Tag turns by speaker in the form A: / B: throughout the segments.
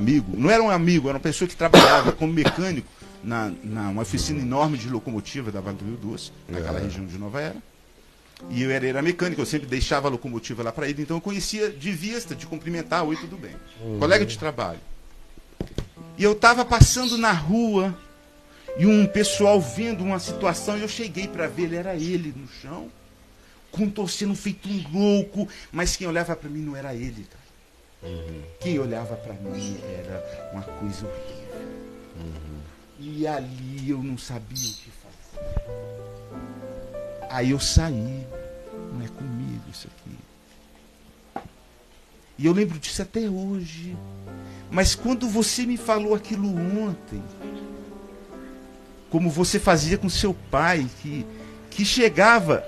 A: amigo, não era um amigo, era uma pessoa que trabalhava como mecânico uma oficina enorme de locomotiva da Vale do Rio Doce, naquela região de Nova Era. E eu era mecânico, eu sempre deixava a locomotiva lá para ele, então eu conhecia de vista, de cumprimentar, oi, tudo bem. Colega de trabalho. E eu estava passando na rua, e um pessoal vendo uma situação, e eu cheguei para ver, era ele no chão, contorcendo, feito um louco, mas quem olhava para mim não era ele, cara. Quem olhava para mim era uma coisa horrível. E ali eu não sabia o que fazer. Aí eu saí. Não é comigo isso aqui. E eu lembro disso até hoje. Mas quando você me falou aquilo ontem, como você fazia com seu pai, que chegava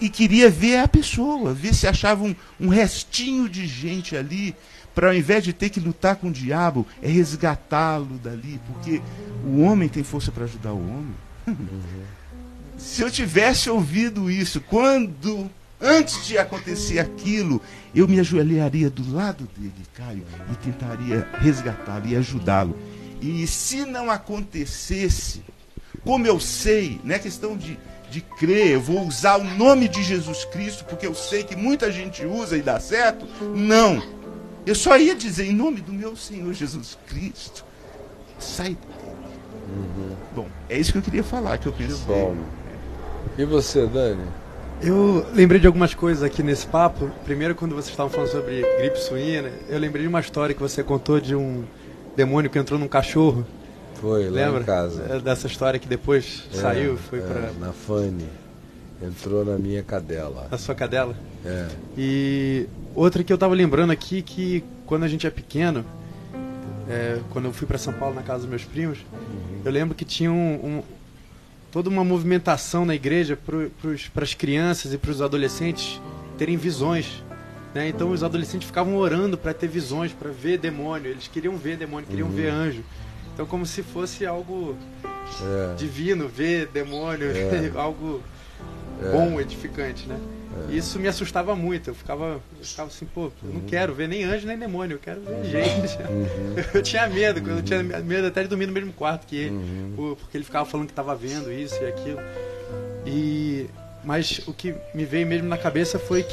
A: e queria ver a pessoa, ver se achava um restinho de gente ali, para ao invés de ter que lutar com o diabo, é resgatá-lo dali, porque o homem tem força para ajudar o homem. Se eu tivesse ouvido isso, antes de acontecer aquilo, eu me ajoelharia do lado dele, Caio, e tentaria resgatá-lo e ajudá-lo. E se não acontecesse, como eu sei, não é questão de crer, eu vou usar o nome de Jesus Cristo, porque eu sei que muita gente usa e dá certo. Não. Eu só ia dizer, em nome do meu Senhor Jesus Cristo, sai dele. Bom, é isso que eu queria falar, que eu pensei.
B: Bom. E você, Dani?
C: Eu lembrei de algumas coisas aqui nesse papo. Primeiro, quando vocês estavam falando sobre gripe suína, eu lembrei de uma história que você contou de um demônio que entrou num cachorro.
B: Foi,
C: lembra?
B: Lá em casa.
C: Dessa história que depois saiu, foi para...
B: Na Fanny. Entrou na minha cadela.
C: Na sua cadela?
B: É.
C: E outra que eu tava lembrando aqui, que quando a gente é pequeno, quando eu fui para São Paulo na casa dos meus primos, eu lembro que tinha toda uma movimentação na igreja para as crianças e para os adolescentes terem visões, né? Então os adolescentes ficavam orando para ter visões, para ver demônio. Eles queriam ver demônio, queriam ver anjo. Então como se fosse algo divino, ver demônio, algo bom, edificante, né? Isso me assustava muito. Eu ficava assim, pô, eu não quero ver nem anjo nem demônio, eu quero ver gente. Eu tinha medo, eu tinha medo até de dormir no mesmo quarto que ele, porque ele ficava falando que estava vendo isso e aquilo. Mas o que me veio mesmo na cabeça foi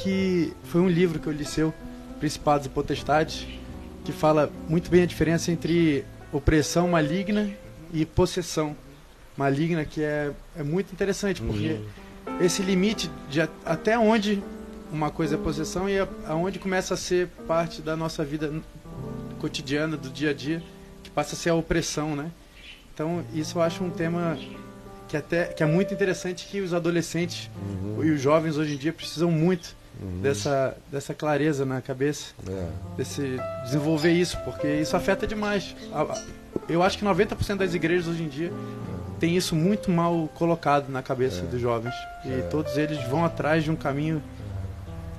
C: um livro que eu li seu, Principados e Potestades, que fala muito bem a diferença entre opressão maligna e possessão maligna, que é muito interessante, porque esse limite de até onde uma coisa é possessão e aonde começa a ser parte da nossa vida cotidiana, do dia a dia, que passa a ser a opressão, né? Então isso eu acho um tema que é muito interessante, que os adolescentes e os jovens hoje em dia precisam muito dessa clareza na cabeça, desenvolver isso, porque isso afeta demais. Eu acho que 90% das igrejas hoje em dia tem isso muito mal colocado na cabeça dos jovens, e todos eles vão atrás de um caminho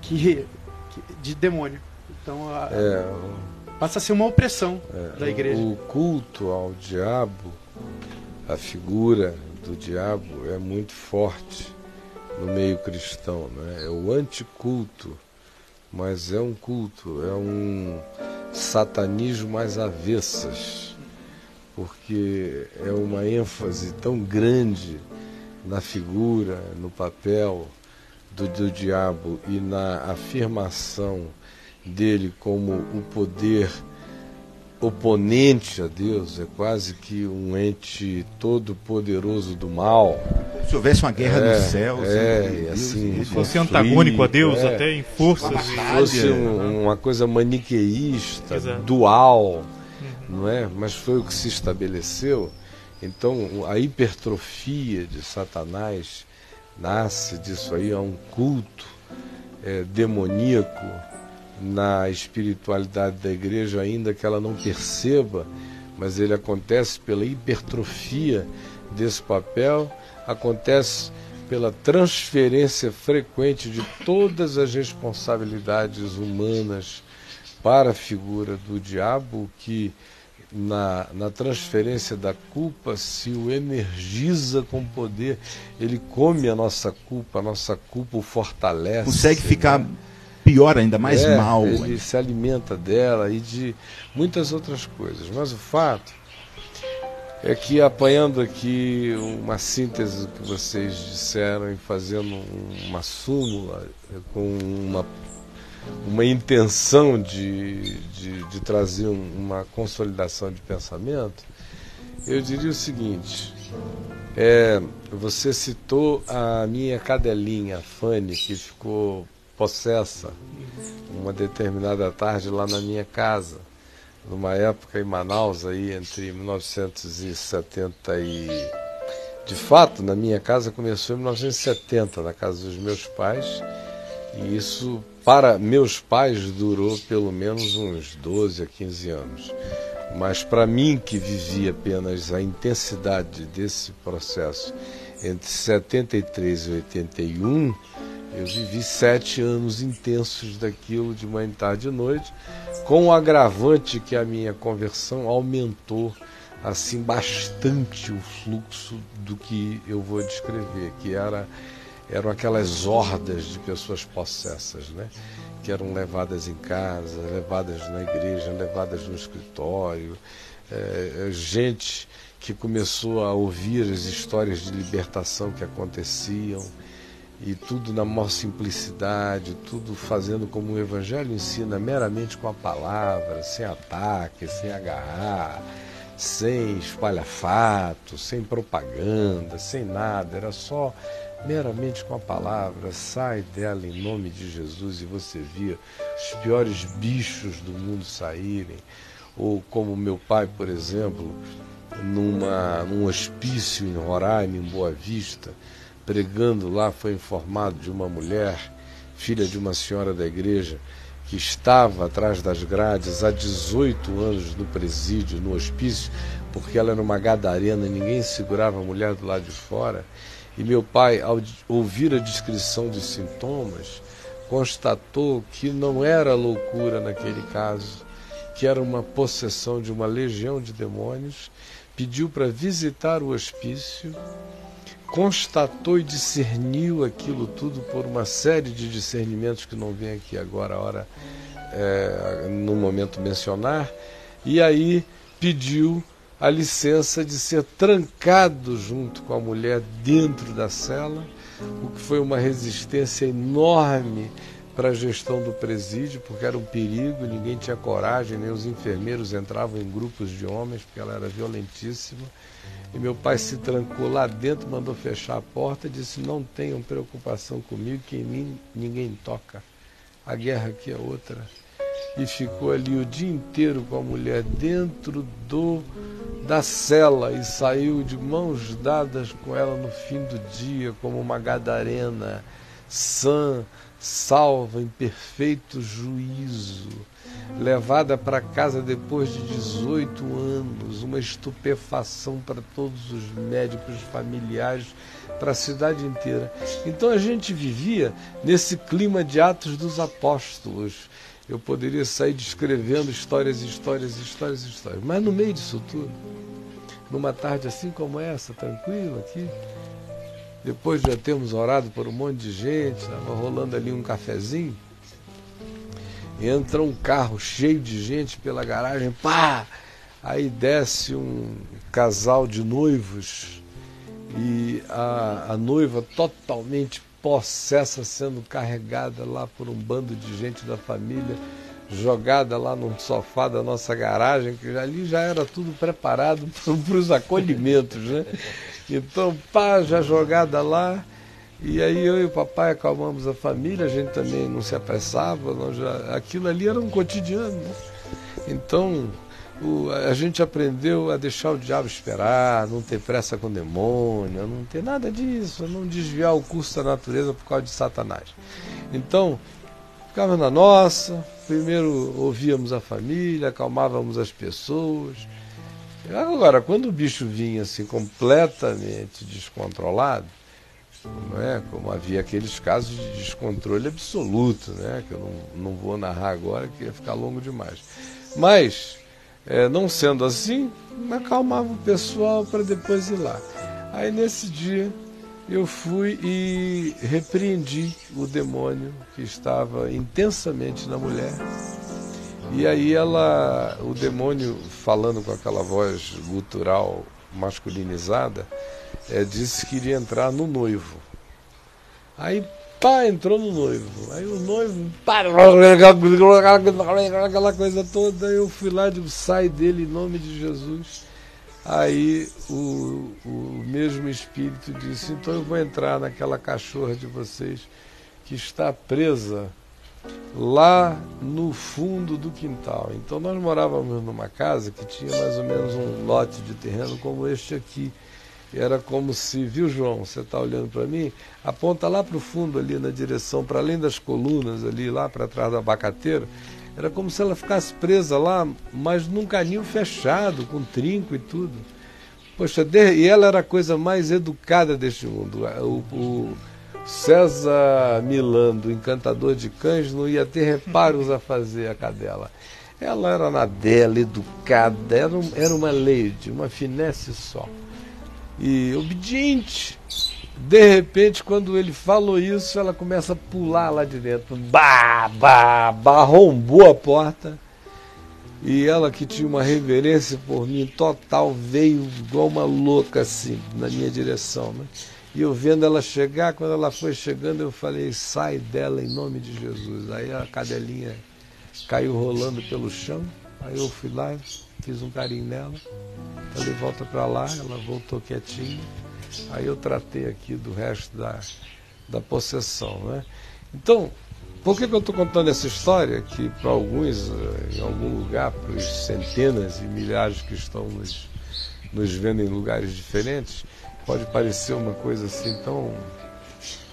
C: de demônio. Então passa a ser uma opressão da igreja.
B: O culto ao diabo, a figura do diabo é muito forte no meio cristão, né? É o anticulto, mas é um culto, é um satanismo às avessas, porque é uma ênfase tão grande na figura, no papel do diabo e na afirmação dele como o poder oponente a Deus, é quase que um ente todo poderoso do mal.
A: Se houvesse uma guerra nos céus,
B: e assim,
D: se fosse antagônico a Deus, até em forças,
B: se fosse uma coisa maniqueísta, dual, não é? Mas foi o que se estabeleceu. Então a hipertrofia de Satanás nasce disso aí, é um culto demoníaco na espiritualidade da igreja, ainda que ela não perceba, mas ele acontece pela hipertrofia desse papel, acontece pela transferência frequente de todas as responsabilidades humanas para a figura do diabo, que na transferência da culpa se o energiza com poder. Ele come a nossa culpa o fortalece.
A: Consegue ficar pior ainda, mais mal.
B: Ele se alimenta dela e de muitas outras coisas. Mas o fato é que, apanhando aqui uma síntese do que vocês disseram e fazendo uma súmula com uma intenção de trazer uma consolidação de pensamento, eu diria o seguinte: você citou a minha cadelinha, Fanny, que ficou possessa uma determinada tarde lá na minha casa, numa época em Manaus, aí entre 1970 e... De fato, na minha casa começou em 1970, na casa dos meus pais, e isso, para meus pais, durou pelo menos uns 12 a 15 anos. Mas para mim, que vivi apenas a intensidade desse processo entre 73 e 81, eu vivi 7 anos intensos daquilo, de manhã, tarde e noite, com o agravante que a minha conversão aumentou assim bastante o fluxo do que eu vou descrever, que eram aquelas hordas de pessoas possessas, né? Que eram levadas em casa, levadas na igreja, levadas no escritório, gente que começou a ouvir as histórias de libertação que aconteciam, e tudo na maior simplicidade, tudo fazendo como o Evangelho ensina, meramente com a palavra, sem ataque, sem agarrar, sem espalhafato, sem propaganda, sem nada, era só meramente com a palavra. Sai dela em nome de Jesus, e você via os piores bichos do mundo saírem. Ou como meu pai, por exemplo, num hospício em Roraima, em Boa Vista, pregando lá, foi informado de uma mulher, filha de uma senhora da igreja, que estava atrás das grades há 18 anos no presídio, no hospício, porque ela era uma gadarena e ninguém segurava a mulher do lado de fora. E meu pai, ao ouvir a descrição dos sintomas, constatou que não era loucura naquele caso, que era uma possessão de uma legião de demônios, pediu para visitar o hospício, constatou e discerniu aquilo tudo por uma série de discernimentos que não vem aqui agora, a hora, no momento mencionar, e aí pediu a licença de ser trancado junto com a mulher dentro da cela, o que foi uma resistência enorme para a gestão do presídio, porque era um perigo, ninguém tinha coragem, nem os enfermeiros entravam em grupos de homens, porque ela era violentíssima. E meu pai se trancou lá dentro, mandou fechar a porta e disse: não tenham preocupação comigo, que em mim ninguém toca. A guerra aqui é outra. E ficou ali o dia inteiro com a mulher dentro da cela e saiu de mãos dadas com ela no fim do dia, como uma gadarena, sã, salva, em perfeito juízo, levada para casa depois de 18 anos, uma estupefação para todos os médicos familiares, para a cidade inteira. Então a gente vivia nesse clima de Atos dos Apóstolos. Eu poderia sair descrevendo histórias, mas no meio disso tudo, numa tarde assim como essa, tranquila aqui, depois de já termos orado por um monte de gente, estava rolando ali um cafezinho, entra um carro cheio de gente pela garagem, pá! Aí desce um casal de noivos e a noiva totalmente possessa, sendo carregada lá por um bando de gente da família, jogada lá num sofá da nossa garagem, que ali já era tudo preparado para os acolhimentos, né? Então, pá, já jogada lá. E aí eu e o papai acalmamos a família, a gente também não se apressava, aquilo ali era um cotidiano, né? Então a gente aprendeu a deixar o diabo esperar, não ter pressa com o demônio, não ter nada disso, não desviar o curso da natureza por causa de Satanás. Então, ficava na nossa, primeiro ouvíamos a família, acalmávamos as pessoas. Agora, quando o bicho vinha assim completamente descontrolado, não é? Como havia aqueles casos de descontrole absoluto, né? Que eu não vou narrar agora, que ia ficar longo demais. Mas, não sendo assim, acalmava o pessoal para depois ir lá. Aí nesse dia, eu fui e repreendi o demônio que estava intensamente na mulher. E aí o demônio, falando com aquela voz gutural masculinizada, disse que iria entrar no noivo. Aí, entrou no noivo. Aí o noivo, aquela coisa toda, eu fui lá e digo, sai dele em nome de Jesus. Aí o mesmo Espírito disse, então eu vou entrar naquela cachorra de vocês que está presa lá no fundo do quintal. Então nós morávamos numa casa que tinha mais ou menos um lote de terreno como este aqui. Era como se, viu, João, você está olhando para mim, aponta lá para o fundo ali na direção, para além das colunas ali, lá para trás do abacateiro, era como se ela ficasse presa lá, mas num canil fechado, com trinco e tudo. Poxa, e ela era a coisa mais educada deste mundo. O César Milando, encantador de cães, não ia ter reparos a fazer a cadela. Ela era na dela, educada, era uma lady, uma finesse só. E obediente. De repente, quando ele falou isso, ela começa a pular lá de dentro. Arrombou a porta. E ela, que tinha uma reverência por mim total, veio igual uma louca assim, na minha direção, né? E eu vendo ela chegar, quando ela foi chegando, eu falei, sai dela em nome de Jesus. Aí a cadelinha caiu rolando pelo chão. Aí eu fui lá, fiz um carinho nela. Falei, volta para lá, ela voltou quietinha. Aí eu tratei aqui do resto da possessão, né? Então, por que eu estou contando essa história? Que para alguns, em algum lugar, para os centenas e milhares que estão nos vendo em lugares diferentes, pode parecer uma coisa assim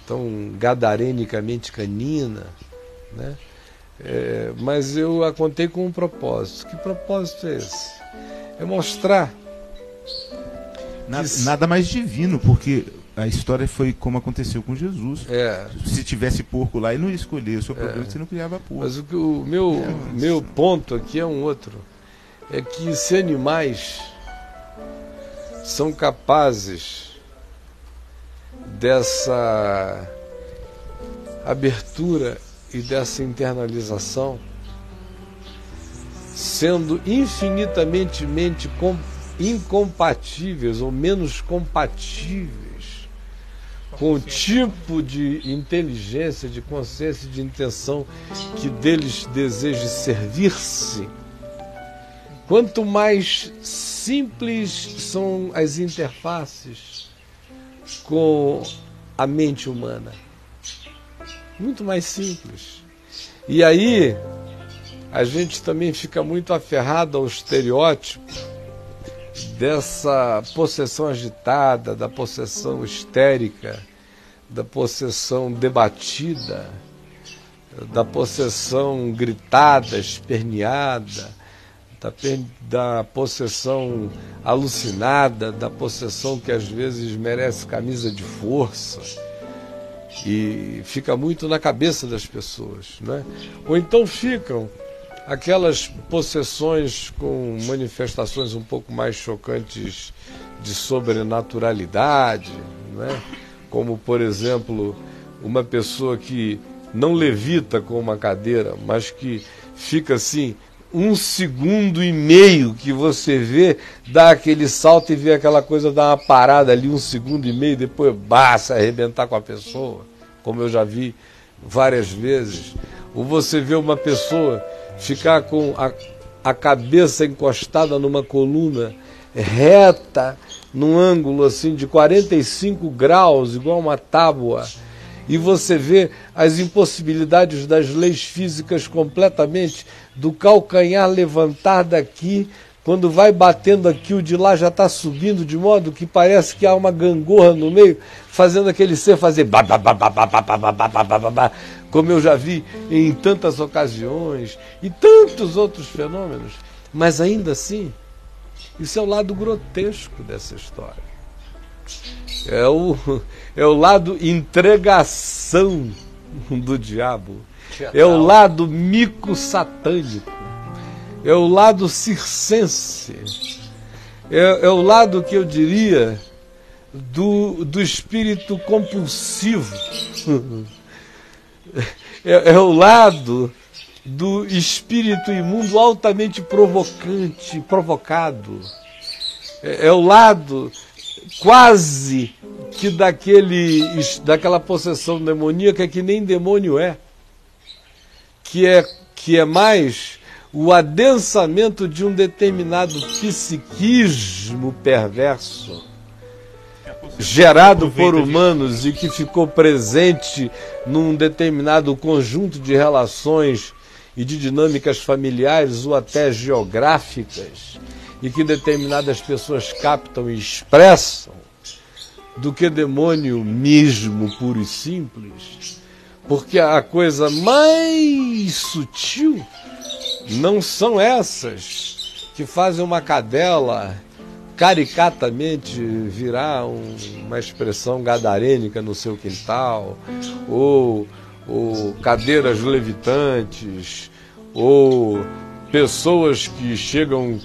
B: tão gadarenicamente canina, né? Mas eu a contei com um propósito. Que propósito é esse? É mostrar
A: nada mais divino, porque a história foi como aconteceu com Jesus. Se tivesse porco lá, ele não ia escolher. O seu problema é que você não criava porco.
B: Mas o meu ponto aqui é um outro. É que se animais são capazes dessa abertura e dessa internalização, sendo infinitamente incompatíveis ou menos compatíveis com o tipo de inteligência, de consciência e de intenção que deles deseja servir-se, quanto mais simples são as interfaces com a mente humana. Muito mais simples. E aí a gente também fica muito aferrado ao estereótipo dessa possessão agitada, da possessão histérica, da possessão debatida, da possessão gritada, esperneada, da possessão alucinada, da possessão que às vezes merece camisa de força e fica muito na cabeça das pessoas, né? Ou então ficam aquelas possessões com manifestações um pouco mais chocantes de sobrenaturalidade, né? Como, por exemplo, uma pessoa que não levita com uma cadeira, mas que fica assim 1,5 segundos que você vê, dá aquele salto e vê aquela coisa dar uma parada ali 1,5 segundos, depois basta arrebentar com a pessoa, como eu já vi várias vezes. Ou você vê uma pessoa ficar com a cabeça encostada numa coluna reta, num ângulo assim de 45 graus, igual uma tábua, e você vê as impossibilidades das leis físicas completamente, do calcanhar levantar daqui, quando vai batendo aqui, o de lá já está subindo, de modo que parece que há uma gangorra no meio, fazendo aquele ser fazer como eu já vi em tantas ocasiões, e tantos outros fenômenos. Mas ainda assim, isso é o lado grotesco dessa história. É o lado entregação do diabo. É o lado mico-satânico. É o lado circense. É o lado que eu diria do espírito compulsivo. É o lado do espírito imundo altamente provocado. É o lado quase que daquela possessão demoníaca que nem demônio é. Que é mais o adensamento de um determinado psiquismo perverso, gerado por humanos e que ficou presente num determinado conjunto de relações e de dinâmicas familiares ou até geográficas, e que determinadas pessoas captam e expressam, do que demônio mesmo, puro e simples. Porque a coisa mais sutil não são essas que fazem uma cadela caricatamente virar uma expressão gadarênica no seu quintal, ou cadeiras levitantes, ou pessoas que chegam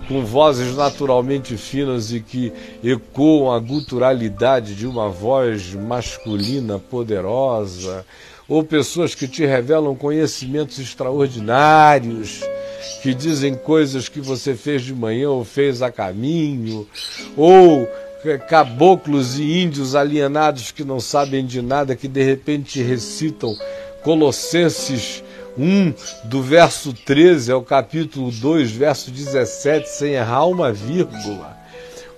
B: com vozes naturalmente finas e que ecoam a guturalidade de uma voz masculina poderosa, ou pessoas que te revelam conhecimentos extraordinários, que dizem coisas que você fez de manhã ou fez a caminho, ou caboclos e índios alienados que não sabem de nada, que de repente recitam Colossenses 1, do verso 13 ao capítulo 2, verso 17, sem errar uma vírgula.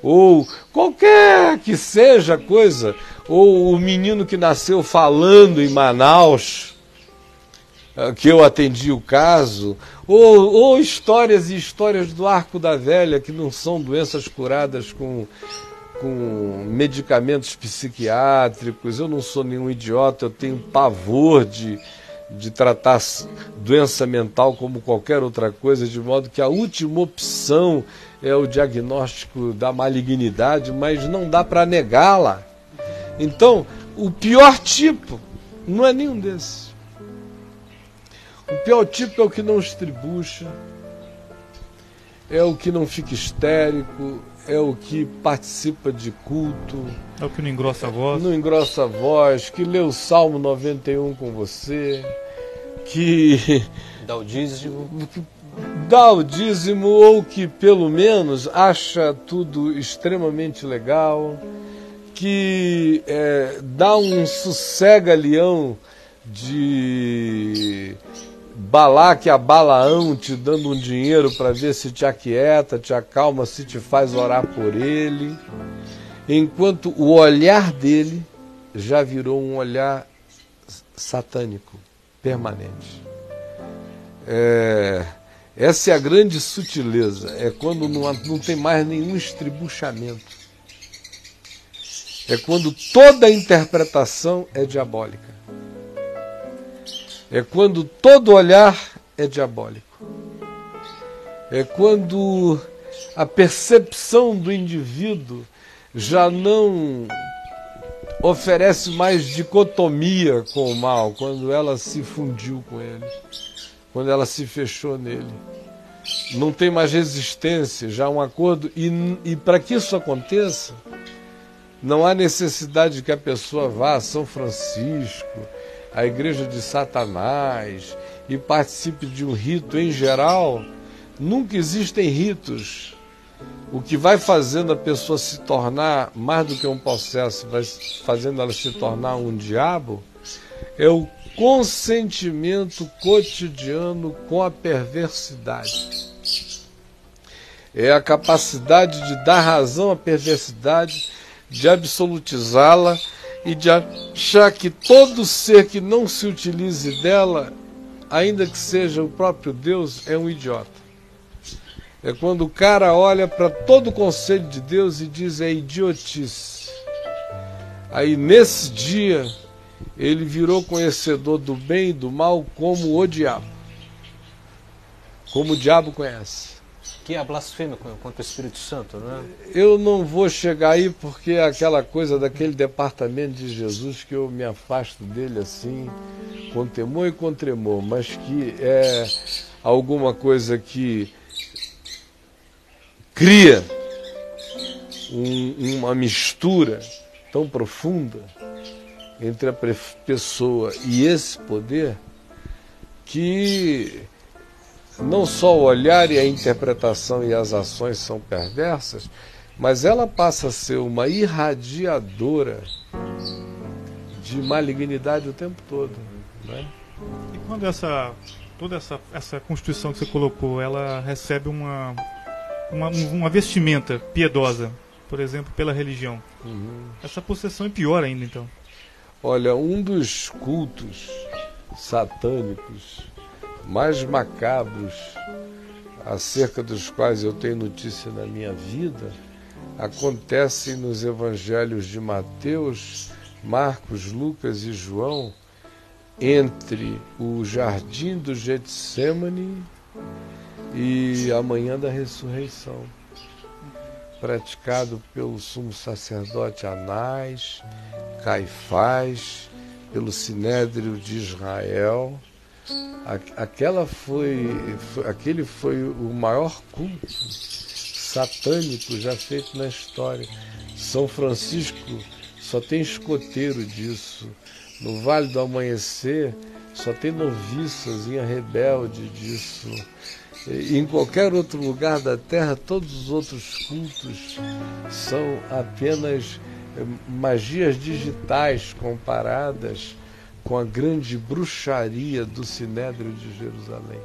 B: Ou qualquer que seja coisa, ou o menino que nasceu falando em Manaus, que eu atendi o caso, ou histórias e histórias do Arco da Velha, que não são doenças curadas com medicamentos psiquiátricos. Eu não sou nenhum idiota, eu tenho pavor de tratar doença mental como qualquer outra coisa, de modo que a última opção é o diagnóstico da malignidade, mas não dá para negá-la. Então, o pior tipo não é nenhum desses. O pior tipo é o que não estribucha, é o que não fica histérico, é o que participa de culto.
D: É o que não engrossa a voz.
B: Não engrossa a voz, que lê o Salmo 91 com você, que
E: dá o dízimo.
B: Dá o dízimo, ou que pelo menos acha tudo extremamente legal, que dá um sossega-leão de Balaque a Balaão, te dando um dinheiro para ver se te aquieta, te acalma, se te faz orar por ele, enquanto o olhar dele já virou um olhar satânico, permanente. Essa é a grande sutileza, é quando não tem mais nenhum estribuchamento. É quando toda a interpretação é diabólica. É quando todo olhar é diabólico. É quando a percepção do indivíduo já não oferece mais dicotomia com o mal, quando ela se fundiu com ele, quando ela se fechou nele. Não tem mais resistência, já um acordo. E para que isso aconteça, não há necessidade que a pessoa vá a São Francisco, a igreja de Satanás, e participe de um rito. Em geral, nunca existem ritos. O que vai fazendo a pessoa se tornar mais do que um possesso, vai fazendo ela se tornar um diabo, é o consentimento cotidiano com a perversidade. É a capacidade de dar razão à perversidade, de absolutizá-la e de achar que todo ser que não se utilize dela, ainda que seja o próprio Deus, é um idiota. É quando o cara olha para todo o conselho de Deus e diz: é idiotice. Aí nesse dia ele virou conhecedor do bem e do mal como o diabo. Como o diabo conhece.
E: Que é a blasfêmia contra o Espírito Santo, não é?
B: Eu não vou chegar aí porque é aquela coisa daquele departamento de Jesus que eu me afasto dele assim, com temor e com tremor, mas que é alguma coisa que cria uma mistura tão profunda entre a pessoa e esse poder, que não só o olhar e a interpretação e as ações são perversas, mas ela passa a ser uma irradiadora de malignidade o tempo todo, né?
D: E quando toda essa constituição que você colocou, ela recebe uma vestimenta piedosa, por exemplo, pela religião, essa possessão é pior ainda, então?
B: Olha, um dos cultos satânicos mais macabros acerca dos quais eu tenho notícia na minha vida acontece nos evangelhos de Mateus, Marcos, Lucas e João, entre o jardim do Getsêmani e a manhã da ressurreição, praticado pelo sumo sacerdote Anás, Caifás, pelo Sinédrio de Israel. Aquele foi o maior culto satânico já feito na história. São Francisco só tem escoteiro disso. No Vale do Amanhecer só tem noviçazinha rebelde disso. E em qualquer outro lugar da Terra, todos os outros cultos são apenas magias digitais comparadas com a grande bruxaria do Sinédrio de Jerusalém.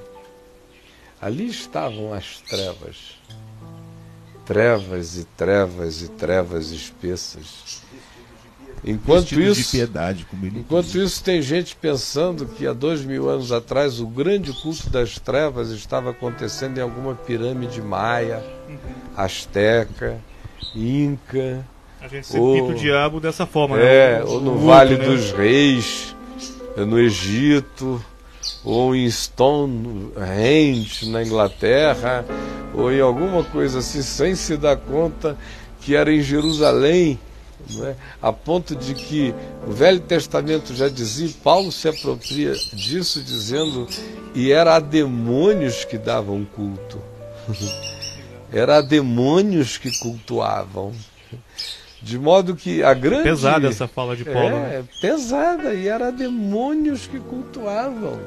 B: Ali estavam as trevas. Trevas e trevas e trevas espessas. Enquanto isso, tem gente pensando que há 2000 anos atrás o grande culto das trevas estava acontecendo em alguma pirâmide maia, asteca, inca.
D: A gente sempre pinta o diabo dessa forma, né?
B: Ou no Vale dos Reis, no Egito, ou em Stonehenge, na Inglaterra, ou em alguma coisa assim, sem se dar conta que era em Jerusalém, não é? A ponto de que o Velho Testamento já dizia, Paulo se apropria disso dizendo, e era a demônios que davam culto. Era a demônios que cultuavam. De modo que a grande...
D: Pesada essa fala de Paulo.
B: né? Pesada, e era demônios que cultuavam.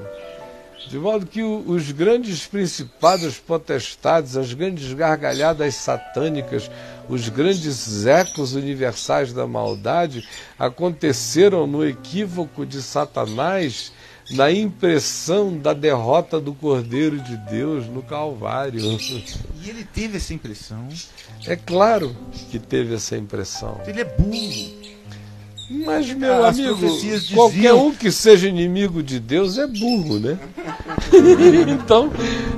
B: De modo que os grandes principados potestades, as grandes gargalhadas satânicas, os grandes ecos universais da maldade aconteceram no equívoco de Satanás, na impressão da derrota do Cordeiro de Deus no Calvário.
A: E ele teve essa impressão?
B: É claro que teve essa impressão.
A: Ele é burro.
B: Mas, meu amigo, qualquer um que seja inimigo de Deus é burro, né? Então,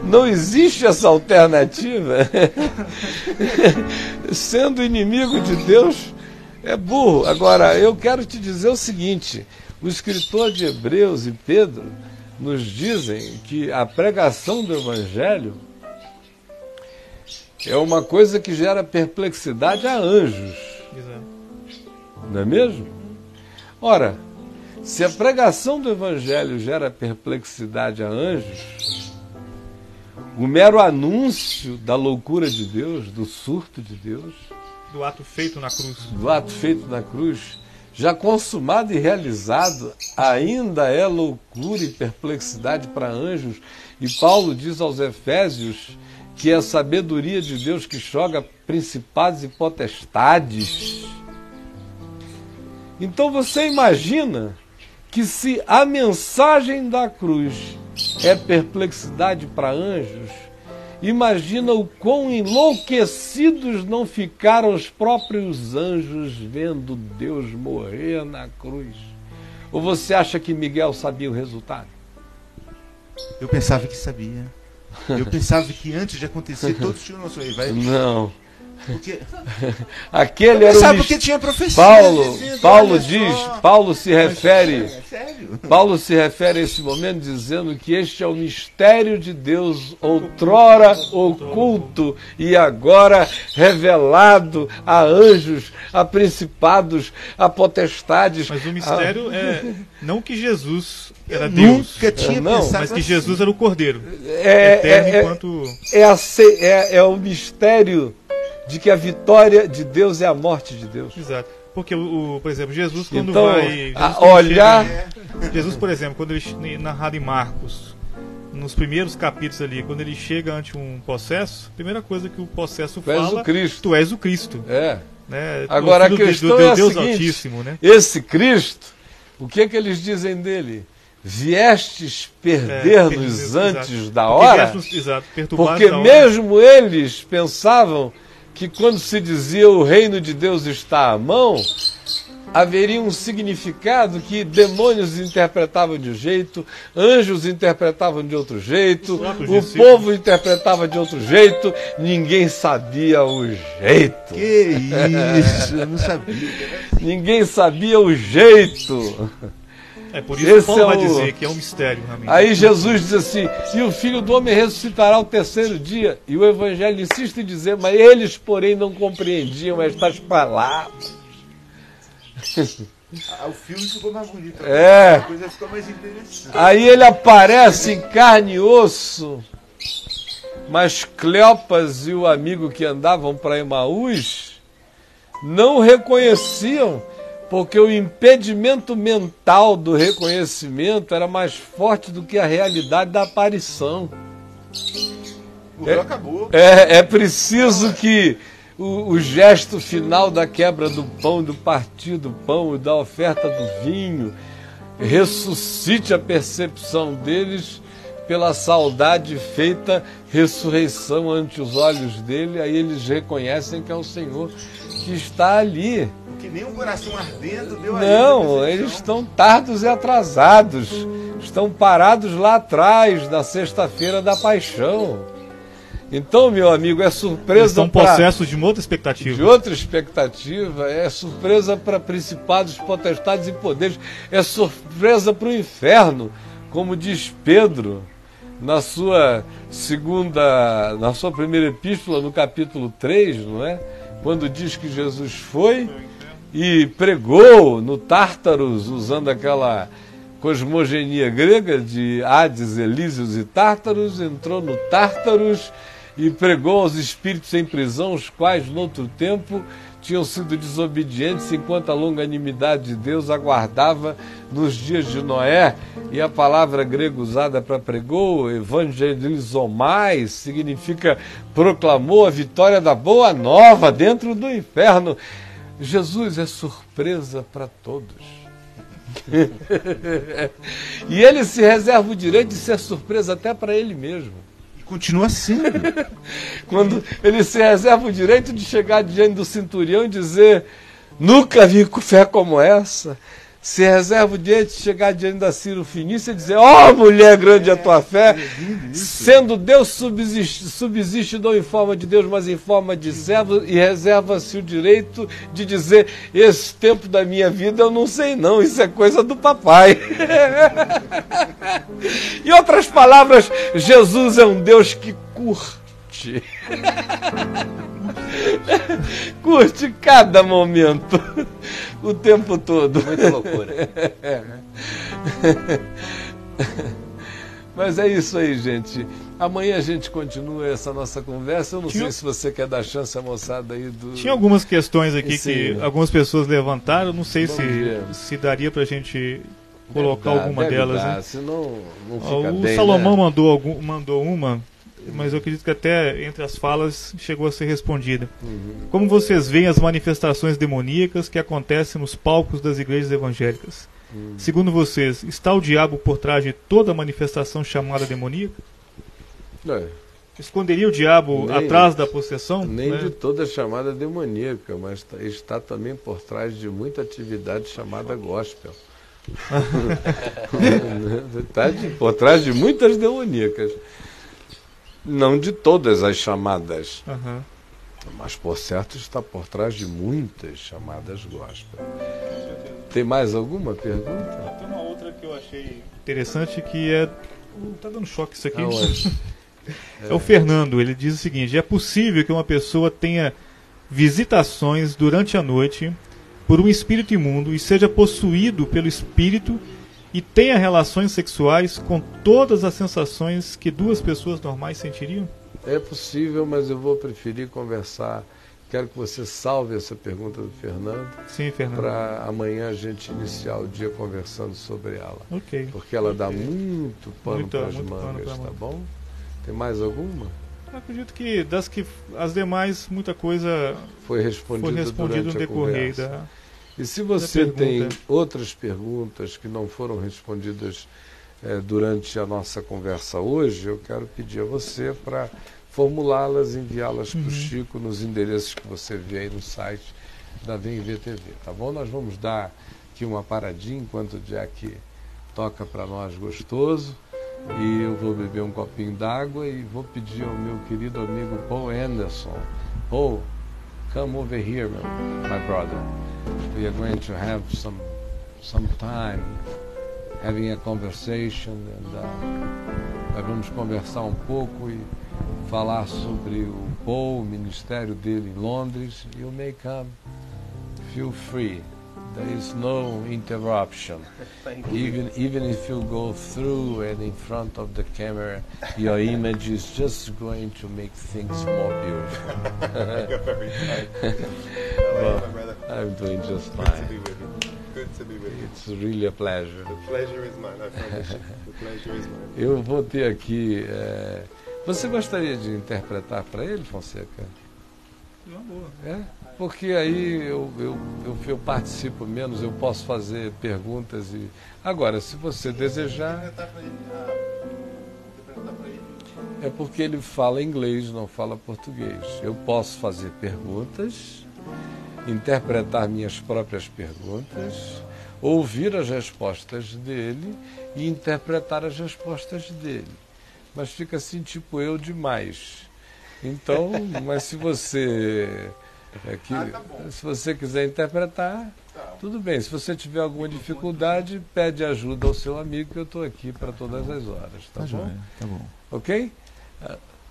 B: não existe essa alternativa. Sendo inimigo de Deus, é burro. Agora, eu quero te dizer o seguinte: o escritor de Hebreus e Pedro nos dizem que a pregação do Evangelho é uma coisa que gera perplexidade a anjos. Não é mesmo? Ora, se a pregação do Evangelho gera perplexidade a anjos, o mero anúncio da loucura de Deus, do surto de Deus,
D: do ato feito na cruz, já consumado e realizado, ainda é loucura e perplexidade para anjos. E Paulo diz aos Efésios que é a sabedoria de Deus que choca principados e potestades. Então você imagina que se a mensagem da cruz é perplexidade para anjos, imagina o quão enlouquecidos não ficaram os próprios anjos vendo Deus morrer na cruz. Ou você acha que Miguel sabia o resultado?
A: Eu pensava que sabia. Eu pensava que antes de acontecer todos tinham noção.
B: Não.
A: Porque...
B: Aquele era o
A: porque tinha profecia.
B: Paulo se refere a esse momento dizendo que este é o mistério de Deus, outrora oculto e agora revelado a anjos, a principados, a potestades.
D: Mas o mistério é não que Jesus era Deus,
A: nunca tinha pensado
D: mas que Jesus era o Cordeiro.
B: É o mistério
D: de que a vitória de Deus é a morte de Deus.
F: Exato. Porque, por exemplo, Jesus quando
D: Então,
F: vai... Jesus, por exemplo, quando ele narrado em Marcos, nos primeiros capítulos ali, quando ele chega ante um possesso, a primeira coisa que o possesso fala... Tu és o Cristo.
D: É.
F: Né?
D: Agora a questão é a
F: Deus
D: seguinte,
F: Altíssimo, né?
D: esse Cristo, o que é que eles dizem dele? Viestes perder-nos antes da hora? Porque mesmo eles pensavam que quando se dizia o reino de Deus está à mão, haveria um significado que demônios interpretavam de um jeito, anjos interpretavam de outro jeito, o povo interpretava de outro jeito, ninguém sabia o jeito.
A: Que isso, eu não sabia.
D: Ninguém sabia o jeito.
F: É por isso que Paulo vai dizer que é um mistério. Realmente.
D: Aí Jesus diz assim, e o Filho do Homem ressuscitará ao terceiro dia. E o Evangelho insiste em dizer, mas eles, porém, não compreendiam estas palavras.
A: O filme ficou mais bonito.
D: A
A: coisa ficou mais interessante.
D: Aí ele aparece em carne e osso, mas Cleopas e o amigo que andavam para Emaús não o reconheciam, porque o impedimento mental do reconhecimento era mais forte do que a realidade da aparição.
A: Acabou.
D: É preciso que o gesto final da quebra do pão, do partir do pão e da oferta do vinho ressuscite a percepção deles pela saudade feita, ressurreição ante os olhos dele, aí eles reconhecem que é o Senhor que está ali.
A: Que nem um coração ardendo deu a
D: Não, eles estão tardos e atrasados, estão parados lá atrás, na sexta-feira da paixão. Então, meu amigo, é surpresa.
F: Estão possessos de uma outra expectativa.
D: De outra expectativa, é surpresa para principados, potestades e poderes, é surpresa para o inferno, como diz Pedro na sua primeira epístola, no capítulo 3, não é? Quando diz que Jesus foi e pregou no Tártaros, usando aquela cosmogonia grega de Hades, Elísios e Tártaros, entrou no Tártaros e pregou aos espíritos em prisão, os quais, noutro tempo, tinham sido desobedientes, enquanto a longanimidade de Deus aguardava nos dias de Noé. E a palavra grega usada para pregou, evangelizomai, significa proclamou a vitória da boa nova dentro do inferno. Jesus é surpresa para todos. E ele se reserva o direito de ser surpresa até para ele mesmo.
A: Continua sendo.
D: Quando ele se reserva o direito de chegar diante do centurião e dizer, nunca vi fé como essa. Se reserva o direito de chegar diante da Ciro-Fenícia e dizer, mulher, grande é a tua fé. Sendo Deus subsiste não em forma de Deus, mas em forma de servo, e reserva-se o direito de dizer, esse tempo da minha vida eu não sei não, isso é coisa do papai. Em outras palavras, Jesus é um Deus que curte. Curte cada momento, o tempo todo.
E: Muita loucura.
D: Mas é isso aí, gente. Amanhã a gente continua essa nossa conversa. Eu não sei se você quer dar chance à moçada aí do...
F: Tinha algumas questões aqui que algumas pessoas levantaram. Não sei se daria pra gente colocar alguma delas.
D: Dar,
F: né?
D: Senão não fica bem,
F: o Salomão,
D: né?
F: mandou uma, mas eu acredito que até entre as falas chegou a ser respondida. Como vocês veem as manifestações demoníacas que acontecem nos palcos das igrejas evangélicas? Segundo vocês, está o diabo por trás de toda manifestação chamada demoníaca? Esconderia o diabo atrás da possessão?
D: Nem de toda chamada demoníaca, mas está também por trás de muita atividade chamada gospel. Está por trás de muitas demoníacas. Não de todas as chamadas, mas por certo está por trás de muitas chamadas gospel. Tem mais alguma pergunta?
F: Tem uma outra que eu achei interessante que é... Tá dando choque isso aqui. É o Fernando, ele diz o seguinte: é possível que uma pessoa tenha visitações durante a noite por um espírito imundo e seja possuído pelo espírito e tenha relações sexuais com todas as sensações que duas pessoas normais sentiriam?
D: É possível, mas eu vou preferir conversar
B: quero que você salve essa pergunta do Fernando.
F: Sim, Fernando.
B: Para amanhã a gente iniciar o dia conversando sobre ela.
F: Ok.
B: Porque ela dá muito pano para as
F: muito pano
B: mangas,
F: pra
B: tá
F: manga.
B: bom? Tem mais alguma?
F: Eu acredito que as demais, muita coisa
B: Foi respondido
F: no
B: durante a
F: decorrer
B: conversa.
F: da...
B: E se você tem
F: pergunta.
B: outras perguntas que não foram respondidas durante a nossa conversa hoje, eu quero pedir a você para formulá-las e enviá-las para o Chico nos endereços que você vê aí no site da VMV TV, tá bom? Nós vamos dar aqui uma paradinha enquanto o Jack toca para nós gostoso, e eu vou beber um copinho d'água e vou pedir ao meu querido amigo Paul Anderson. Paul, come over here, my brother. We are going to have some time having a conversation, and nós vamos conversar um pouco e falar sobre o Paul, o ministério dele em Londres. You may come, feel free. There is no interruption. Even if you go through and in front of the camera, your image is just going to make things more beautiful. Well, I'm doing just fine.
G: Good to be with you. Good to be with you.
B: It's really a pleasure.
G: The pleasure is mine, I promise you. The pleasure is mine.
B: Eu vou ter aqui. Você gostaria de interpretar para ele, Fonseca?
F: Uma boa.
B: É? Porque aí eu participo menos, eu posso fazer perguntas e. Agora, se você desejar. É porque ele fala inglês, não fala português. Eu posso fazer perguntas, interpretar minhas próprias perguntas, ouvir as respostas dele e interpretar as respostas dele. Mas fica assim, tipo eu demais. Então, mas se você se você quiser interpretar, tudo bem. Se você tiver alguma dificuldade, pede ajuda ao seu amigo, que eu estou aqui para todas as horas. Tá bom?
A: Joia, tá bom.
B: Ok?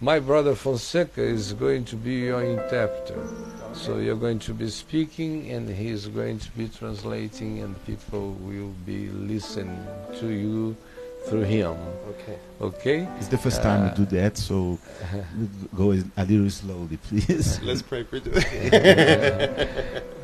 B: My brother Fonseca is going to be your interpreter. So you're going to be speaking and he's going to be translating, and people will be listening to you through him.
G: Okay.
B: Okay?
A: It's the first time we do that, so go a little slowly, please.
G: Let's pray for you.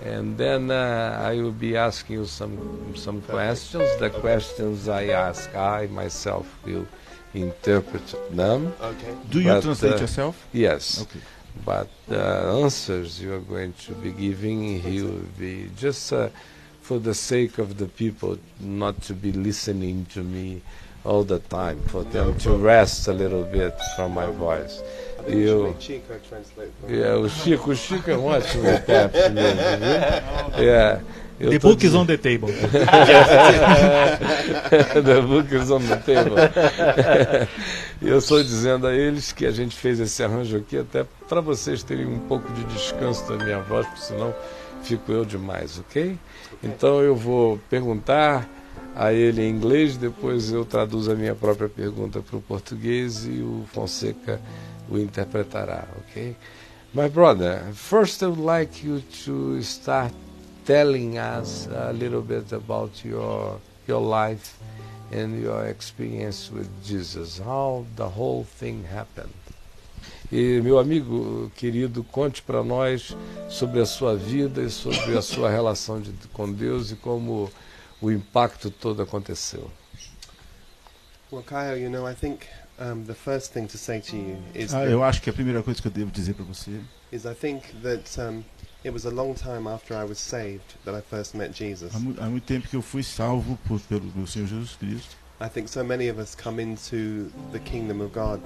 B: And then I will be asking you some questions. The questions I ask, I myself will interpret them.
G: Okay.
A: Do you
B: But,
A: translate yourself?
B: Yes.
A: Okay.
B: But the answers you are going to be giving, he will be just for the sake of the people not to be listening to me all the time, for them to rest a little bit from my voice.
G: I think we should make Chico translate for me.
B: O Chico é um ótimo intérprete mesmo, viu? Yeah.
F: The book is on the table.
B: The book is on the table. E eu estou dizendo a eles que a gente fez esse arranjo aqui até para vocês terem um pouco de descanso da minha voz, porque senão fico eu demais, ok? Então eu vou perguntar a ele em inglês, depois eu traduzo a minha própria pergunta para o português e o Fonseca o interpretará, ok? My brother, first I would like you to start telling us a little bit about your life and your experience with Jesus, how the whole thing happened. E meu amigo querido, conte para nós sobre a sua vida e sobre a sua relação com Deus e como o impacto todo aconteceu.
G: Well, Kyle, you know, I think the first thing to say to you is
A: Eu acho que a primeira coisa que eu devo dizer para você
G: I think that it was a long time after I was saved that I first met Jesus.
A: há muito tempo que eu fui salvo pelo meu Senhor Jesus Cristo.
G: I think so many of us come into the kingdom of God